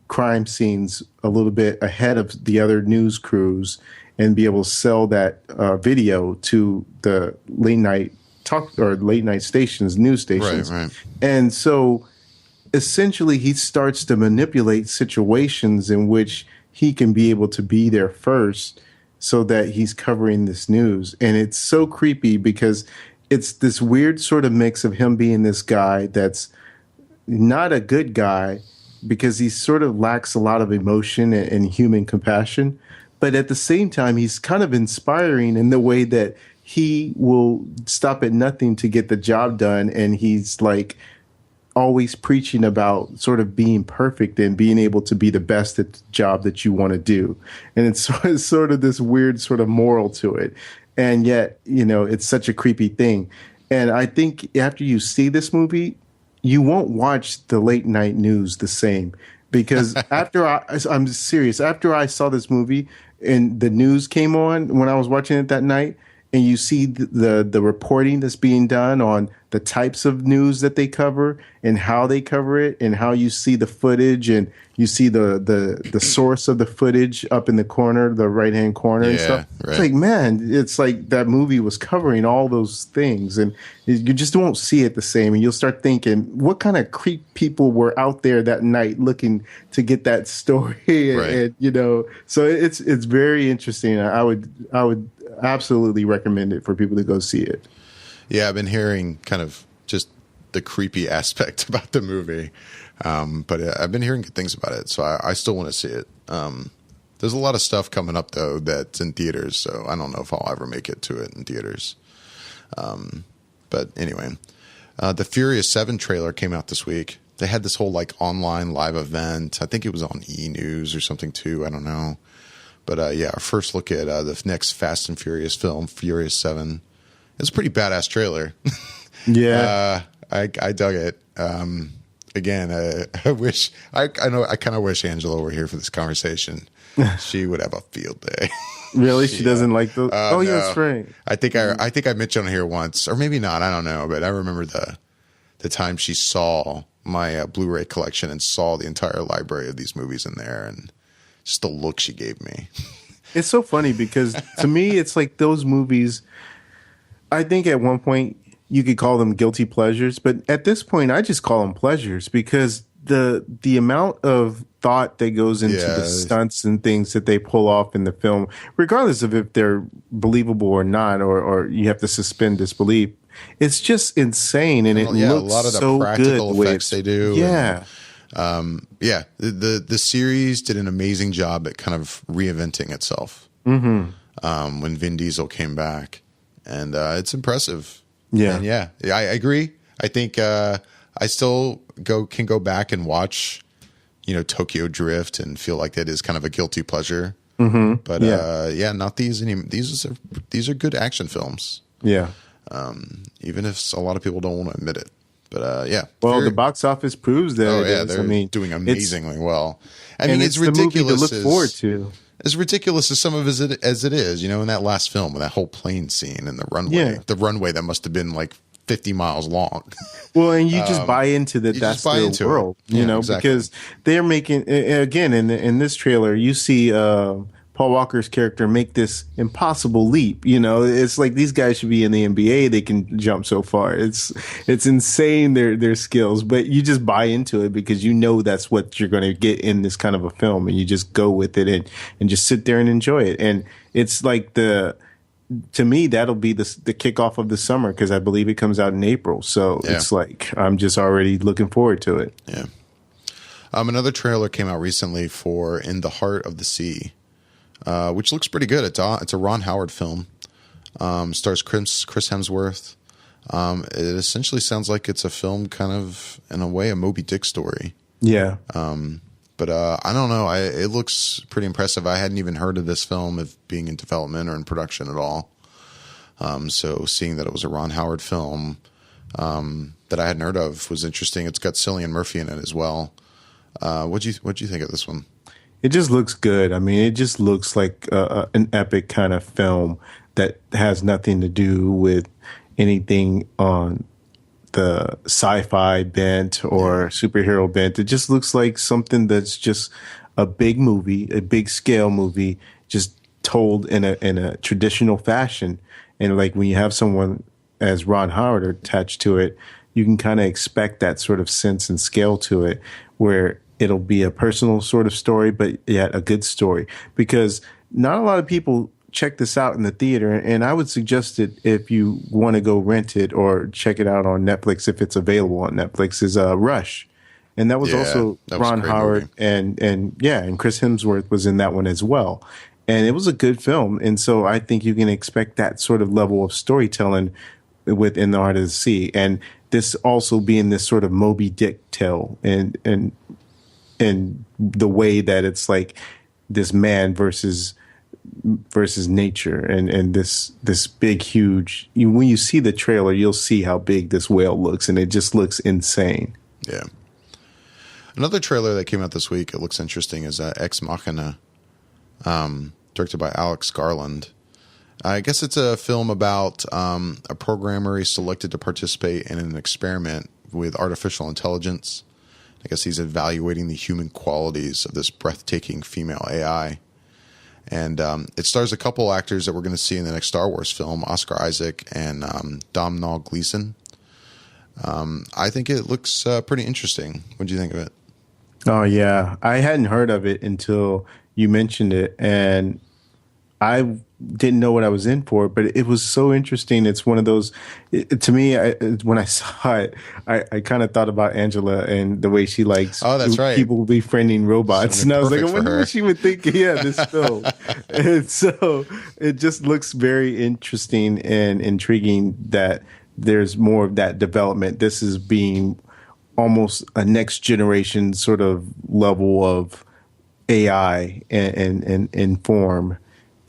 crime scenes a little bit ahead of the other news crews and be able to sell that video to the late night stations, news stations.
Right.
And so essentially he starts to manipulate situations in which he can be able to be there first so that he's covering this news. And it's so creepy because it's this weird sort of mix of him being this guy that's not a good guy because he sort of lacks a lot of emotion and human compassion. But at the same time, he's kind of inspiring in the way that he will stop at nothing to get the job done. And he's like always preaching about sort of being perfect and being able to be the best at the job that you want to do. And it's sort of this weird sort of moral to it. And yet, it's such a creepy thing. And I think after you see this movie, you won't watch the late night news the same. Because I'm serious, after I saw this movie and the news came on when I was watching it that night, and you see the reporting that's being done on the types of news that they cover and how they cover it, and how you see the footage and you see the source of the footage up in the corner, the right-hand corner and stuff. Right. It's like, man, it's like that movie was covering all those things, and you just won't see it the same. And you'll start thinking, what kind of creep people were out there that night looking to get that story?
Right.
And so it's very interesting. I would absolutely recommend it for people to go see it.
Yeah, I've been hearing kind of just the creepy aspect about the movie, but I've been hearing good things about it, so I still want to see it. There's a lot of stuff coming up, though, that's in theaters, so I don't know if I'll ever make it to it in theaters. But anyway, the Furious 7 trailer came out this week. They had this whole like online live event. I think it was on E! News or something, too. I don't know. But yeah, our first look at the next Fast and Furious film, Furious 7. It's a pretty badass trailer.
Yeah.
I dug it. Again, I wish, I kind of wish Angela were here for this conversation. She would have a field day.
Really? She doesn't like those?
No.
Yeah, that's right.
I think I mentioned on here once, or maybe not. I don't know. But I remember the time she saw my Blu-ray collection and saw the entire library of these movies in there, and just the look she gave me.
It's so funny because to me, it's like those movies, I think at one point you could call them guilty pleasures, but at this point I just call them pleasures because the amount of thought that goes into the stunts and things that they pull off in the film, regardless of if they're believable or not, or you have to suspend disbelief, it's just insane, and it looks
a lot of the
so
practical
good
effects they do.
Yeah.
The series did an amazing job at kind of reinventing itself.
Mm-hmm.
when Vin Diesel came back, and it's impressive.
Yeah.
And I agree. I think I still can go back and watch, Tokyo Drift and feel like that is kind of a guilty pleasure.
Mm-hmm.
But not these anymore. These are good action films.
Yeah.
Even if a lot of people don't want to admit it. But
Well, the box office proves that.
Oh yeah, they're doing amazingly well. I mean, it's ridiculous
the movie to look forward to.
As ridiculous as some of it as it is, in that last film with that whole plane scene and the runway, the runway that must have been like 50 miles long.
Well, and you just buy into that. That's their world,
exactly.
Because they're making, again, in this trailer, you see Paul Walker's character make this impossible leap. It's like these guys should be in the NBA. They can jump so far. It's insane, their skills, but you just buy into it because that's what you're going to get in this kind of a film, and you just go with it and just sit there and enjoy it. And it's like to me, that'll be the kickoff of the summer, because I believe it comes out in April. So it's like I'm just already looking forward to it.
Yeah. Another trailer came out recently for In the Heart of the Sea, which looks pretty good. It's a Ron Howard film. Stars Chris Hemsworth. It essentially sounds like it's a film kind of, in a way, a Moby Dick story.
Yeah.
But I don't know. It looks pretty impressive. I hadn't even heard of this film of being in development or in production at all. So seeing that it was a Ron Howard film that I hadn't heard of was interesting. It's got Cillian Murphy in it as well. What'd you think of this one?
It just looks good. I mean, it just looks like an epic kind of film that has nothing to do with anything on the sci-fi bent or superhero bent. It just looks like something that's just a big movie, a big scale movie, just told in a traditional fashion. And like when you have someone as Ron Howard attached to it, you can kind of expect that sort of sense and scale to it, where it'll be a personal sort of story, but yet a good story, because not a lot of people check this out in the theater. And I would suggest it if you want to go rent it or check it out on Netflix, if it's available on Netflix, is Rush. And that was also Ron Howard and Chris Hemsworth was in that one as well. And it was a good film. And so I think you can expect that sort of level of storytelling within the Heart of the Sea. And this also being this sort of Moby Dick tale and the way that it's like this man versus nature and this big, huge, when you see the trailer, you'll see how big this whale looks, and it just looks insane.
Yeah. Another trailer that came out this week, it looks interesting, is Ex Machina, directed by Alex Garland. I guess it's a film about a programmer he's selected to participate in an experiment with artificial intelligence. I guess he's evaluating the human qualities of this breathtaking female AI. And it stars a couple actors that we're going to see in the next Star Wars film, Oscar Isaac and Domhnall Gleeson. I think it looks pretty interesting. What do you think of it?
Oh, yeah. I hadn't heard of it until you mentioned it, and I didn't know what I was in for, but it was so interesting. It's one of those, to me, when I saw it, I kind of thought about Angela and the way she likes people befriending robots. And I was like, I wonder what she would think, this film. And so it just looks very interesting and intriguing that there's more of that development. This is being almost a next generation sort of level of AI and form,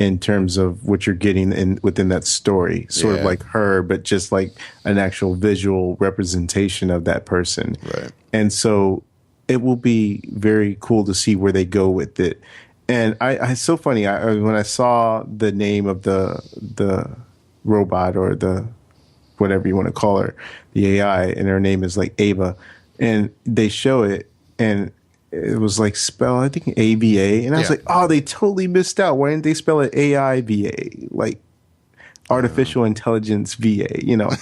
in terms of what you're getting within that story, sort of like her, but just like an actual visual representation of that person.
Right.
And so it will be very cool to see where they go with it. And it's so funny. When I saw the name of the robot, or the whatever you want to call her, the AI, and her name is like Ava, and they show it, and it was like spelled, I think, AVA. And I was like, oh, they totally missed out. Why didn't they spell it AIVA? Like artificial intelligence VA,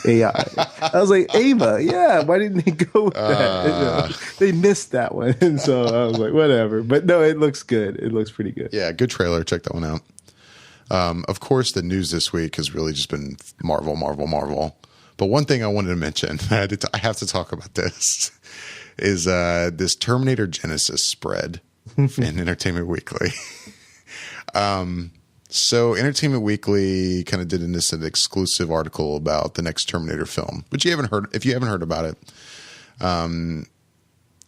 AI. I was like, Ava, why didn't they go with that? They missed that one. And so I was like, whatever. But no, it looks good. It looks pretty good.
Yeah, good trailer. Check that one out. Of course, the news this week has really just been Marvel. But one thing I wanted to mention, I have to talk about this, is this Terminator Genisys spread in Entertainment Weekly. So Entertainment Weekly kind of did an exclusive article about the next Terminator film, which if you haven't heard about it,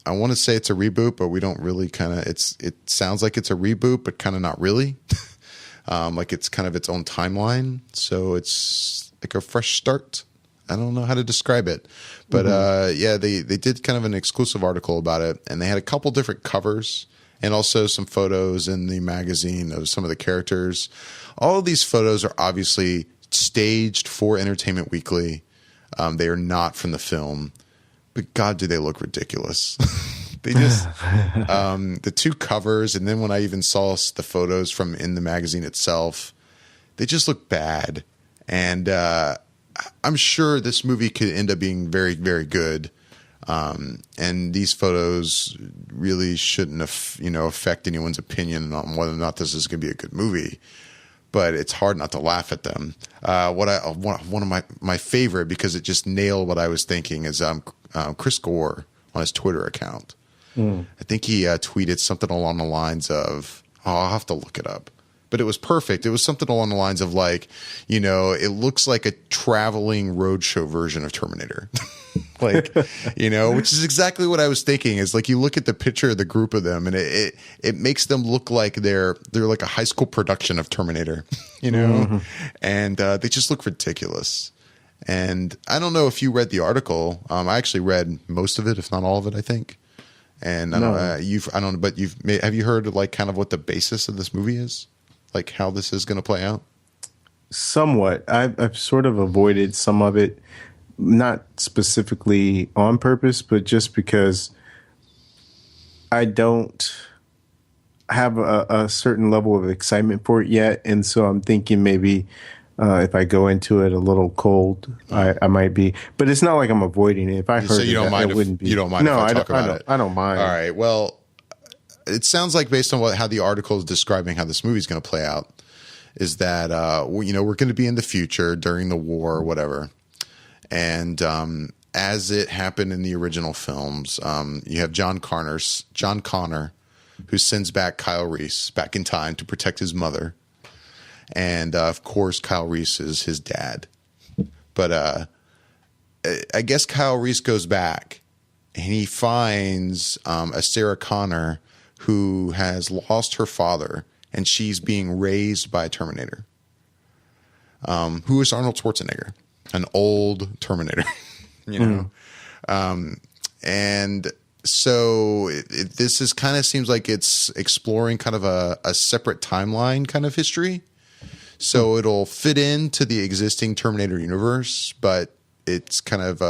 I want to say it's a reboot, but we don't really it sounds like it's a reboot, but kind of not really. Like it's kind of its own timeline. So it's like a fresh start. I don't know how to describe it, but they did kind of an exclusive article about it, and they had a couple different covers and also some photos in the magazine of some of the characters. All of these photos are obviously staged for Entertainment Weekly. They are not from the film, but God, do they look ridiculous. They just, the two covers, and then when I even saw the photos from in the magazine itself, they just look bad. And I'm sure this movie could end up being very, very good. And these photos really shouldn't affect anyone's opinion on whether or not this is going to be a good movie. But it's hard not to laugh at them. One of my favorite, because it just nailed what I was thinking, is Chris Gore on his Twitter account. I think he tweeted something along the lines of, I'll have to look it up, but it was perfect. It was something along the lines of like, it looks like a traveling roadshow version of Terminator. Like, which is exactly what I was thinking. Is like, you look at the picture of the group of them, and it makes them look like they're like a high school production of Terminator, and they just look ridiculous. And I don't know if you read the article. I actually read most of it, if not all of it, I think. And have you heard like kind of what the basis of this movie is? Like how this is going to play out?
Somewhat. I've sort of avoided some of it, not specifically on purpose, but just because I don't have a certain level of excitement for it yet. And so I'm thinking maybe if I go into it a little cold, I might be. But it's not like I'm avoiding it. If I heard
so you don't mind
it wouldn't be.
You don't mind if I talk about it?
I don't mind.
All right. Well, it sounds like based on how the article is describing how this movie is going to play out, is that we're going to be in the future during the war or whatever. And as it happened in the original films, you have John Connor, who sends back Kyle Reese back in time to protect his mother. And of course, Kyle Reese is his dad. But I guess Kyle Reese goes back and he finds a Sarah Connor who has lost her father, and she's being raised by a Terminator, who is Arnold Schwarzenegger, an old Terminator, and so this is kind of seems like it's exploring kind of a separate timeline kind of history. So it'll fit into the existing Terminator universe, but it's kind of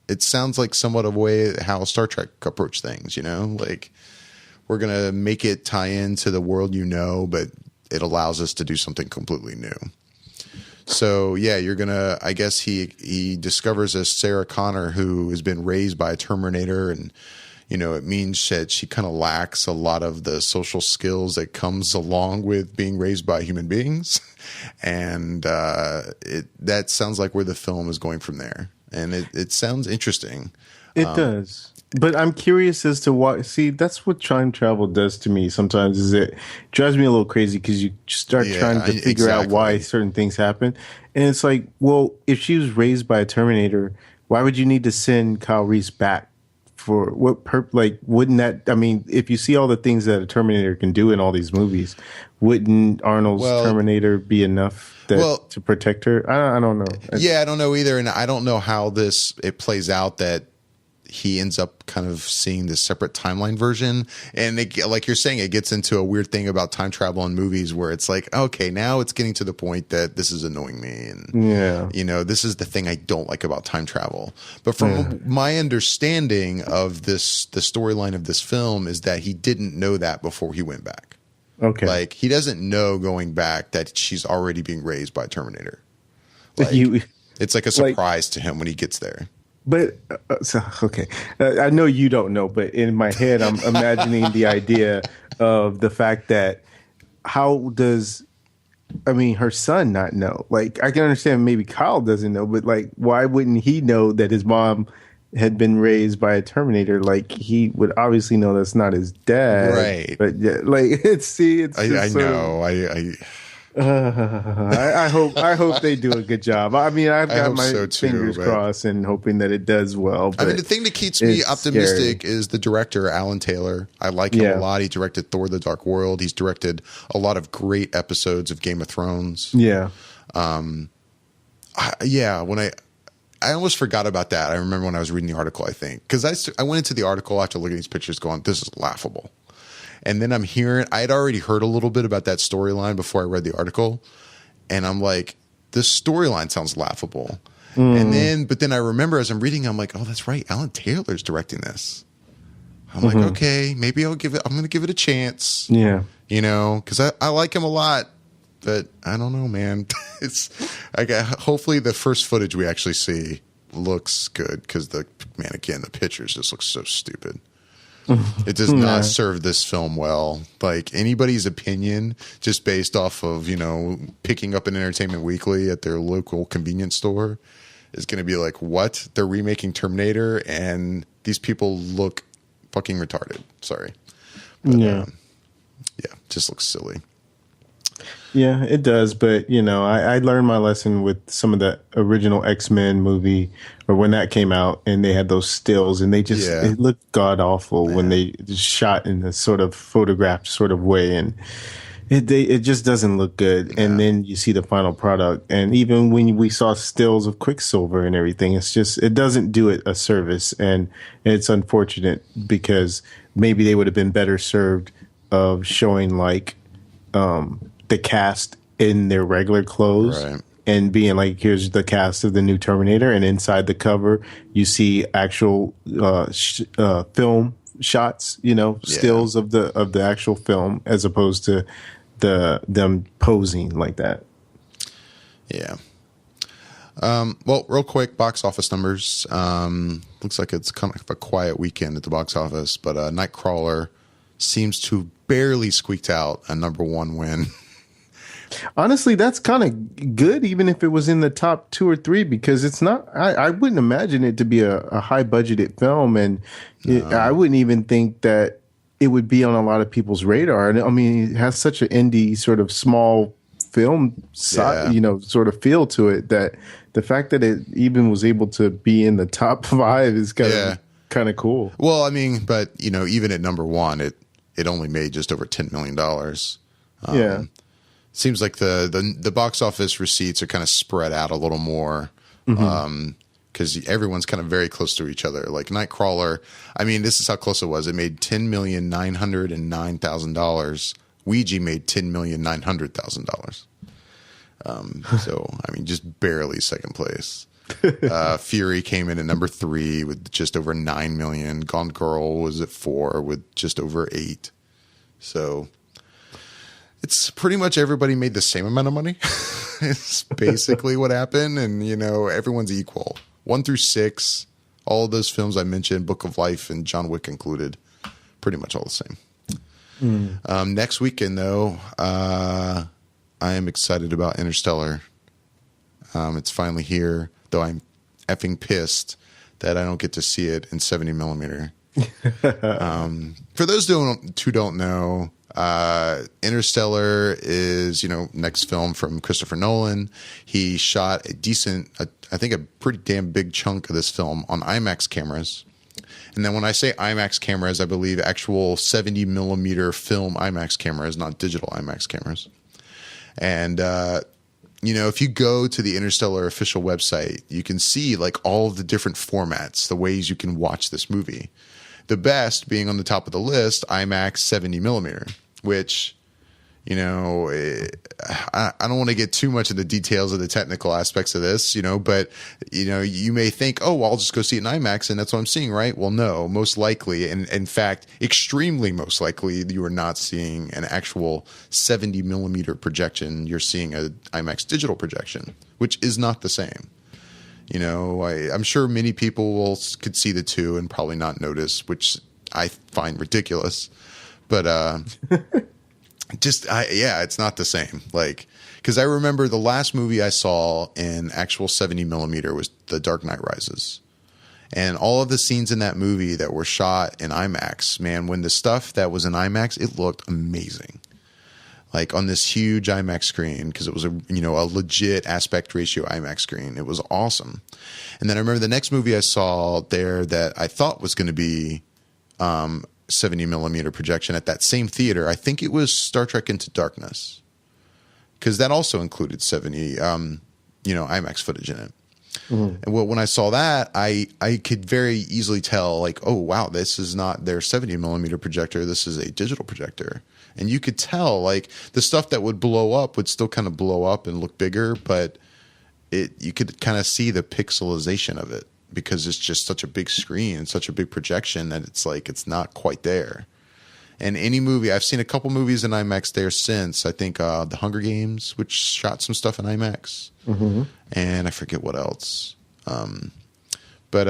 it sounds like somewhat of a way how Star Trek approach things, like we're going to make it tie into the world, but it allows us to do something completely new. So yeah, I guess he discovers a Sarah Connor who has been raised by a Terminator, and it means that she kind of lacks a lot of the social skills that comes along with being raised by human beings. And that sounds like where the film is going from there. And it sounds interesting.
It does. But I'm curious as to why. See, that's what time travel does to me sometimes, is it drives me a little crazy because you start trying to figure out why certain things happen. And it's like, well, if she was raised by a Terminator, why would you need to send Kyle Reese back? For what wouldn't that, if you see all the things that a Terminator can do in all these movies, wouldn't Arnold's Terminator be enough to protect her? I don't know.
I don't know either. And I don't know how it plays out that he ends up kind of seeing this separate timeline version. And like you're saying, it gets into a weird thing about time travel in movies where it's like, okay, now it's getting to the point that this is annoying me. And, this is the thing I don't like about time travel. But from my understanding of the storyline of this film is that he didn't know that before he went back.
Okay.
Like he doesn't know going back that she's already being raised by Terminator. Like, it's like a surprise to him when he gets there.
But okay, I know you don't know, but in my head, I'm imagining the idea of the fact that how does, her son not know? Like, I can understand maybe Kyle doesn't know, but like, why wouldn't he know that his mom had been raised by a Terminator? Like, he would obviously know that's not his dad,
right?
But yeah, like, I I hope they do a good job. I mean, I've
I
got
hope
my
so too,
fingers
but
crossed and hoping that it does well.
I mean,
But
the thing that keeps me
it's
optimistic
scary.
is the director, Alan Taylor. I like him a
Yeah,
lot. He directed Thor: The Dark World. He's directed a lot of great episodes of Game of Thrones.
yeah.
Yeah, I almost forgot about that. I remember when I was reading the article, I think, because I went into the article after looking at these pictures going, this is laughable. And then I had already heard a little bit about that storyline before I read the article. And I'm like, this storyline sounds laughable. But then I remember as I'm reading, I'm like, oh, that's right. Alan Taylor's directing this. I'm like, okay, maybe I'm going to give it a chance.
Yeah.
Because I like him a lot. But I don't know, man. Hopefully the first footage we actually see looks good because the pictures just look so stupid. It does not serve this film well. Like anybody's opinion, just based off of picking up an Entertainment Weekly at their local convenience store, is going to be like, what? They're remaking Terminator, and these people look fucking retarded. Sorry, but, yeah, just looks silly.
Yeah, it does. But, I learned my lesson with some of the original X-Men movie or when that came out and they had those stills and it looked god awful when they just shot in a sort of photographed sort of way. And it just doesn't look good. And then you see the final product. And even when we saw stills of Quicksilver and everything, it doesn't do it a service. And it's unfortunate because maybe they would have been better served of showing like, the cast in their regular clothes and being like, here's the cast of the new Terminator. And inside the cover, you see actual film shots, stills of the actual film as opposed to them posing like that.
Yeah. Well, real quick, box office numbers. Looks like it's kind of a quiet weekend at the box office, but Nightcrawler seems to barely squeaked out a #1 win.
Honestly, that's kind of good, even if it was in the top 2 or 3, because it's not. I wouldn't imagine it to be a high budgeted film, and I wouldn't even think that it would be on a lot of people's radar. And I mean, it has such an indie sort of small film, sort of feel to it that the fact that it even was able to be in the top 5 is kind of cool.
Well, I mean, but even at #1, it only made just over $10 million. Seems like the box office receipts are kind of spread out a little more because everyone's kind of very close to each other. Like Nightcrawler, I mean, this is how close it was. It made $10,909,000. Ouija made $10,900,000. So I mean, just barely second place. Fury came in at #3 with just over 9 million. Gone Girl was at 4 with just over 8. So it's pretty much everybody made the same amount of money. It's basically what happened. And, everyone's equal. 1 through 6, all of those films I mentioned, Book of Life and John Wick included, pretty much all the same. Next weekend, though, I am excited about Interstellar. It's finally here, though I'm effing pissed that I don't get to see it in 70 millimeter. For those who don't know, Interstellar is, next film from Christopher Nolan. He shot I think a pretty damn big chunk of this film on IMAX cameras. And then when I say IMAX cameras, I believe actual 70 millimeter film IMAX cameras, not digital IMAX cameras. And, if you go to the Interstellar official website, you can see like all of the different formats, the ways you can watch this movie. The best being on the top of the list, IMAX 70 millimeter, which, I don't want to get too much into the details of the technical aspects of this, but, you may think, oh, well, I'll just go see it in IMAX and that's what I'm seeing, right? Well, no, most likely. And in fact, extremely most likely you are not seeing an actual 70 millimeter projection. You're seeing a IMAX digital projection, which is not the same. I'm sure many people could see the two and probably not notice, which I find ridiculous. But it's not the same. Like, because I remember the last movie I saw in actual 70 millimeter was The Dark Knight Rises. And all of the scenes in that movie that were shot in IMAX, man, when the stuff that was in IMAX, it looked amazing. like on this huge IMAX screen, because it was a legit aspect ratio IMAX screen. It was awesome. And then I remember the next movie I saw there that I thought was going to be 70 millimeter projection at that same theater. I think it was Star Trek Into Darkness, because that also included 70 IMAX footage in it. Mm-hmm. And well, when I saw that, I could very easily tell, like, oh wow, this is not their 70 millimeter projector. This is a digital projector. And you could tell, like, the stuff that would blow up would still kind of blow up and look bigger, but you could kind of see the pixelization of it, because it's just such a big screen and such a big projection that it's like it's not quite there. And any movie, I've seen a couple movies in IMAX there since. I think The Hunger Games, which shot some stuff in IMAX, and I forget what else. But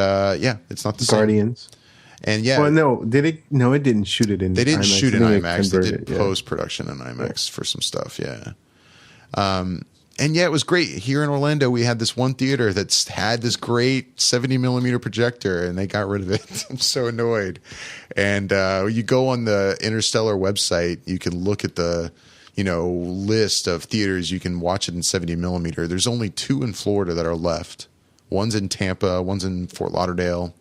it's not the
Guardians.
same. And yeah,
well, no, did it? No, it didn't shoot it in.
They didn't
IMAX.
shoot in IMAX. They did
it,
post production in IMAX for some stuff. Yeah. And yeah, it was great. Here in Orlando, we had this one theater that's had this great 70 millimeter projector, and they got rid of it. I'm so annoyed. And you go on the Interstellar website, you can look at the list of theaters you can watch it in 70 millimeter. There's only 2 in Florida that are left. One's in Tampa, one's in Fort Lauderdale.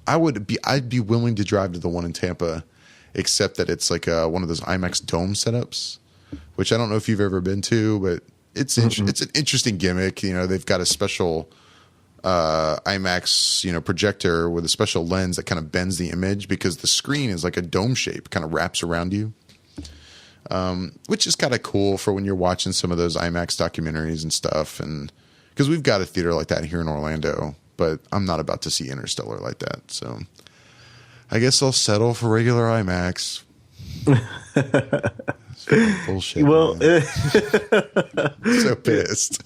I'd be willing to drive to the one in Tampa, except that it's like one of those IMAX dome setups, which I don't know if you've ever been to, but it's an interesting gimmick. They've got a special IMAX projector with a special lens that kind of bends the image, because the screen is like a dome shape, kind of wraps around you, which is kind of cool for when you're watching some of those IMAX documentaries and stuff. And because we've got a theater like that here in Orlando, but I'm not about to see Interstellar like that. So I guess I'll settle for regular IMAX. Bullshit.
Well,
so pissed.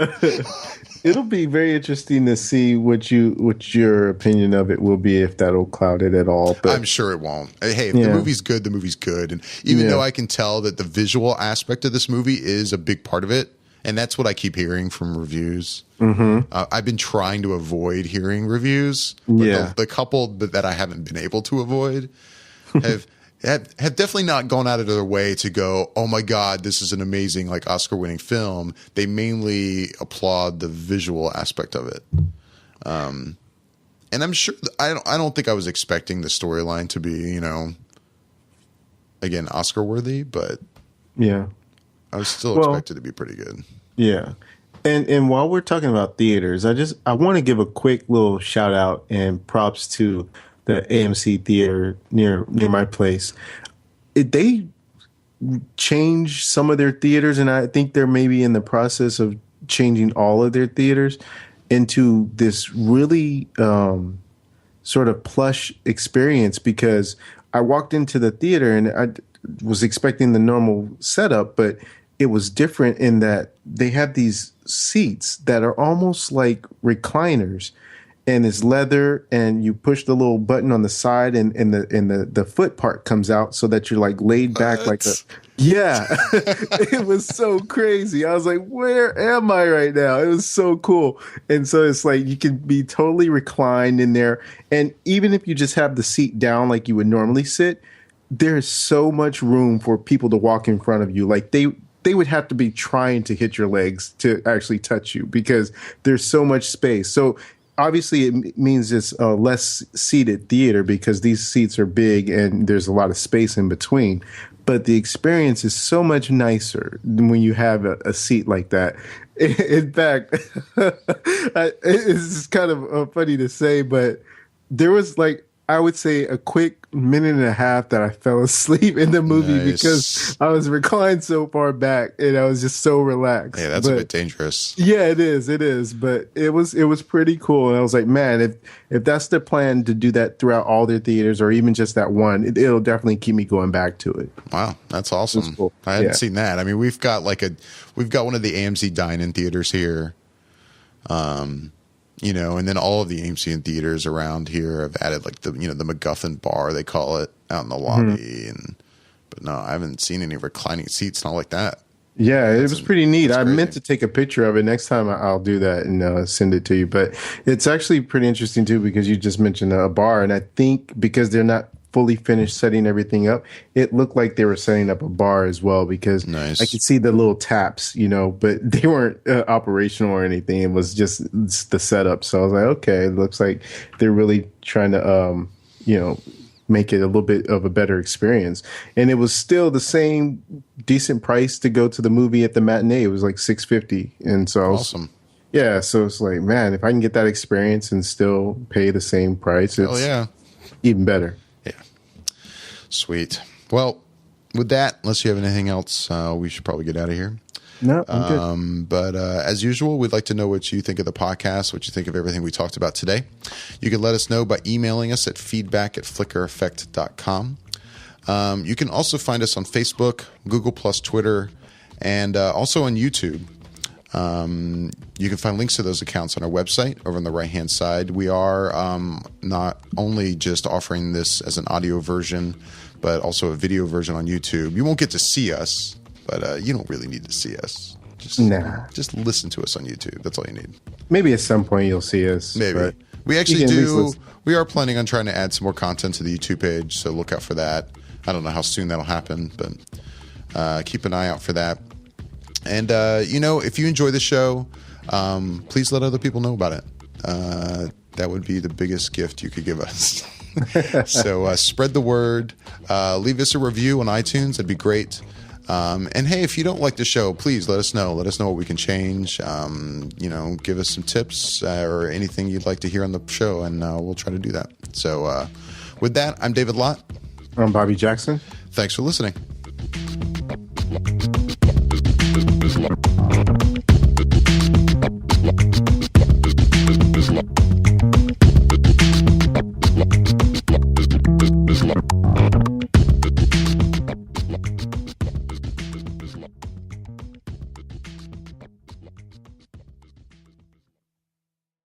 It'll be very interesting to see what your opinion of it will be, if that'll cloud it at all. But
I'm sure it won't. Hey, if the movie's good, the movie's good. And even though I can tell that the visual aspect of this movie is a big part of it, and that's what I keep hearing from reviews. I've been trying to avoid hearing reviews. But the couple that I haven't been able to avoid have definitely not gone out of their way to go, oh my God, this is an amazing, like, Oscar-winning film. They mainly applaud the visual aspect of it. And I'm sure I don't think I was expecting the storyline to be, again, Oscar-worthy, but
yeah,
I was still expected to be pretty good.
Yeah. And while we're talking about theaters, I want to give a quick little shout out and props to the AMC theater near my place. They changed some of their theaters, and I think they're maybe in the process of changing all of their theaters into this really sort of plush experience, because I walked into the theater and I was expecting the normal setup, but it was different in that they have these seats that are almost like recliners, and it's leather, and you push the little button on the side, and the foot part comes out so that you're like laid back like a it was so crazy. I was like, where am I right now? It was so cool. And so it's like you can be totally reclined in there, and even if you just have the seat down like you would normally sit, there's so much room for people to walk in front of you. Like they would have to be trying to hit your legs to actually touch you, because there's so much space. So obviously it means it's a less seated theater, because these seats are big and there's a lot of space in between. But the experience is so much nicer when you have a seat like that. In fact, it's kind of funny to say, but there was, like, I would say a quick minute and a half that I fell asleep in the movie because I was reclined so far back and I was just so relaxed.
Yeah, that's a bit dangerous.
Yeah, it is. But it was pretty cool. And I was like, man, if that's the plan to do that throughout all their theaters, or even just that one, it'll definitely keep me going back to it.
Wow, that's awesome. Cool. I hadn't seen that. I mean, we've got one of the AMC dine-in theaters here. And then all of the AMC theaters around here have added, like, the MacGuffin bar, they call it, out in the lobby. But no, I haven't seen any reclining seats and all like that.
Yeah, it was pretty neat. I meant to take a picture of it. Next time I'll do that and send it to you. But it's actually pretty interesting too, because you just mentioned a bar, and I think because they're not fully finished setting everything up, it looked like they were setting up a bar as well, because
Nice.
I could see the little taps, but they weren't operational or anything. It was just the setup. So I was like, okay, it looks like they're really trying to, make it a little bit of a better experience. And it was still the same decent price to go to the movie at the matinee. It was like $6.50, and so I was,
Awesome.
yeah. So it's like, man, if I can get that experience and still pay the same price, it's
yeah.
even better.
Yeah. Sweet. Well, with that, unless you have anything else, we should probably get out of here.
No, I'm good.
But as usual, we'd like to know what you think of the podcast, what you think of everything we talked about today. You can let us know by emailing us at feedback@flickereffect.com. You can also find us on Facebook, Google+, Twitter, and also on YouTube. You can find links to those accounts on our website over on the right-hand side. We are not only just offering this as an audio version, but also a video version on YouTube. You won't get to see us, but you don't really need to see us. Just listen to us on YouTube. That's all you need.
Maybe at some point you'll see us.
Maybe. We actually do. We are planning on trying to add some more content to the YouTube page, so look out for that. I don't know how soon that'll happen, but keep an eye out for that. And, if you enjoy the show, please let other people know about it. That would be the biggest gift you could give us. So spread the word. Leave us a review on iTunes. That'd be great. And hey, if you don't like the show, please let us know. Let us know what we can change. Give us some tips or anything you'd like to hear on the show, and we'll try to do that. So with that, I'm David Lott.
I'm Bobby Jackson.
Thanks for listening.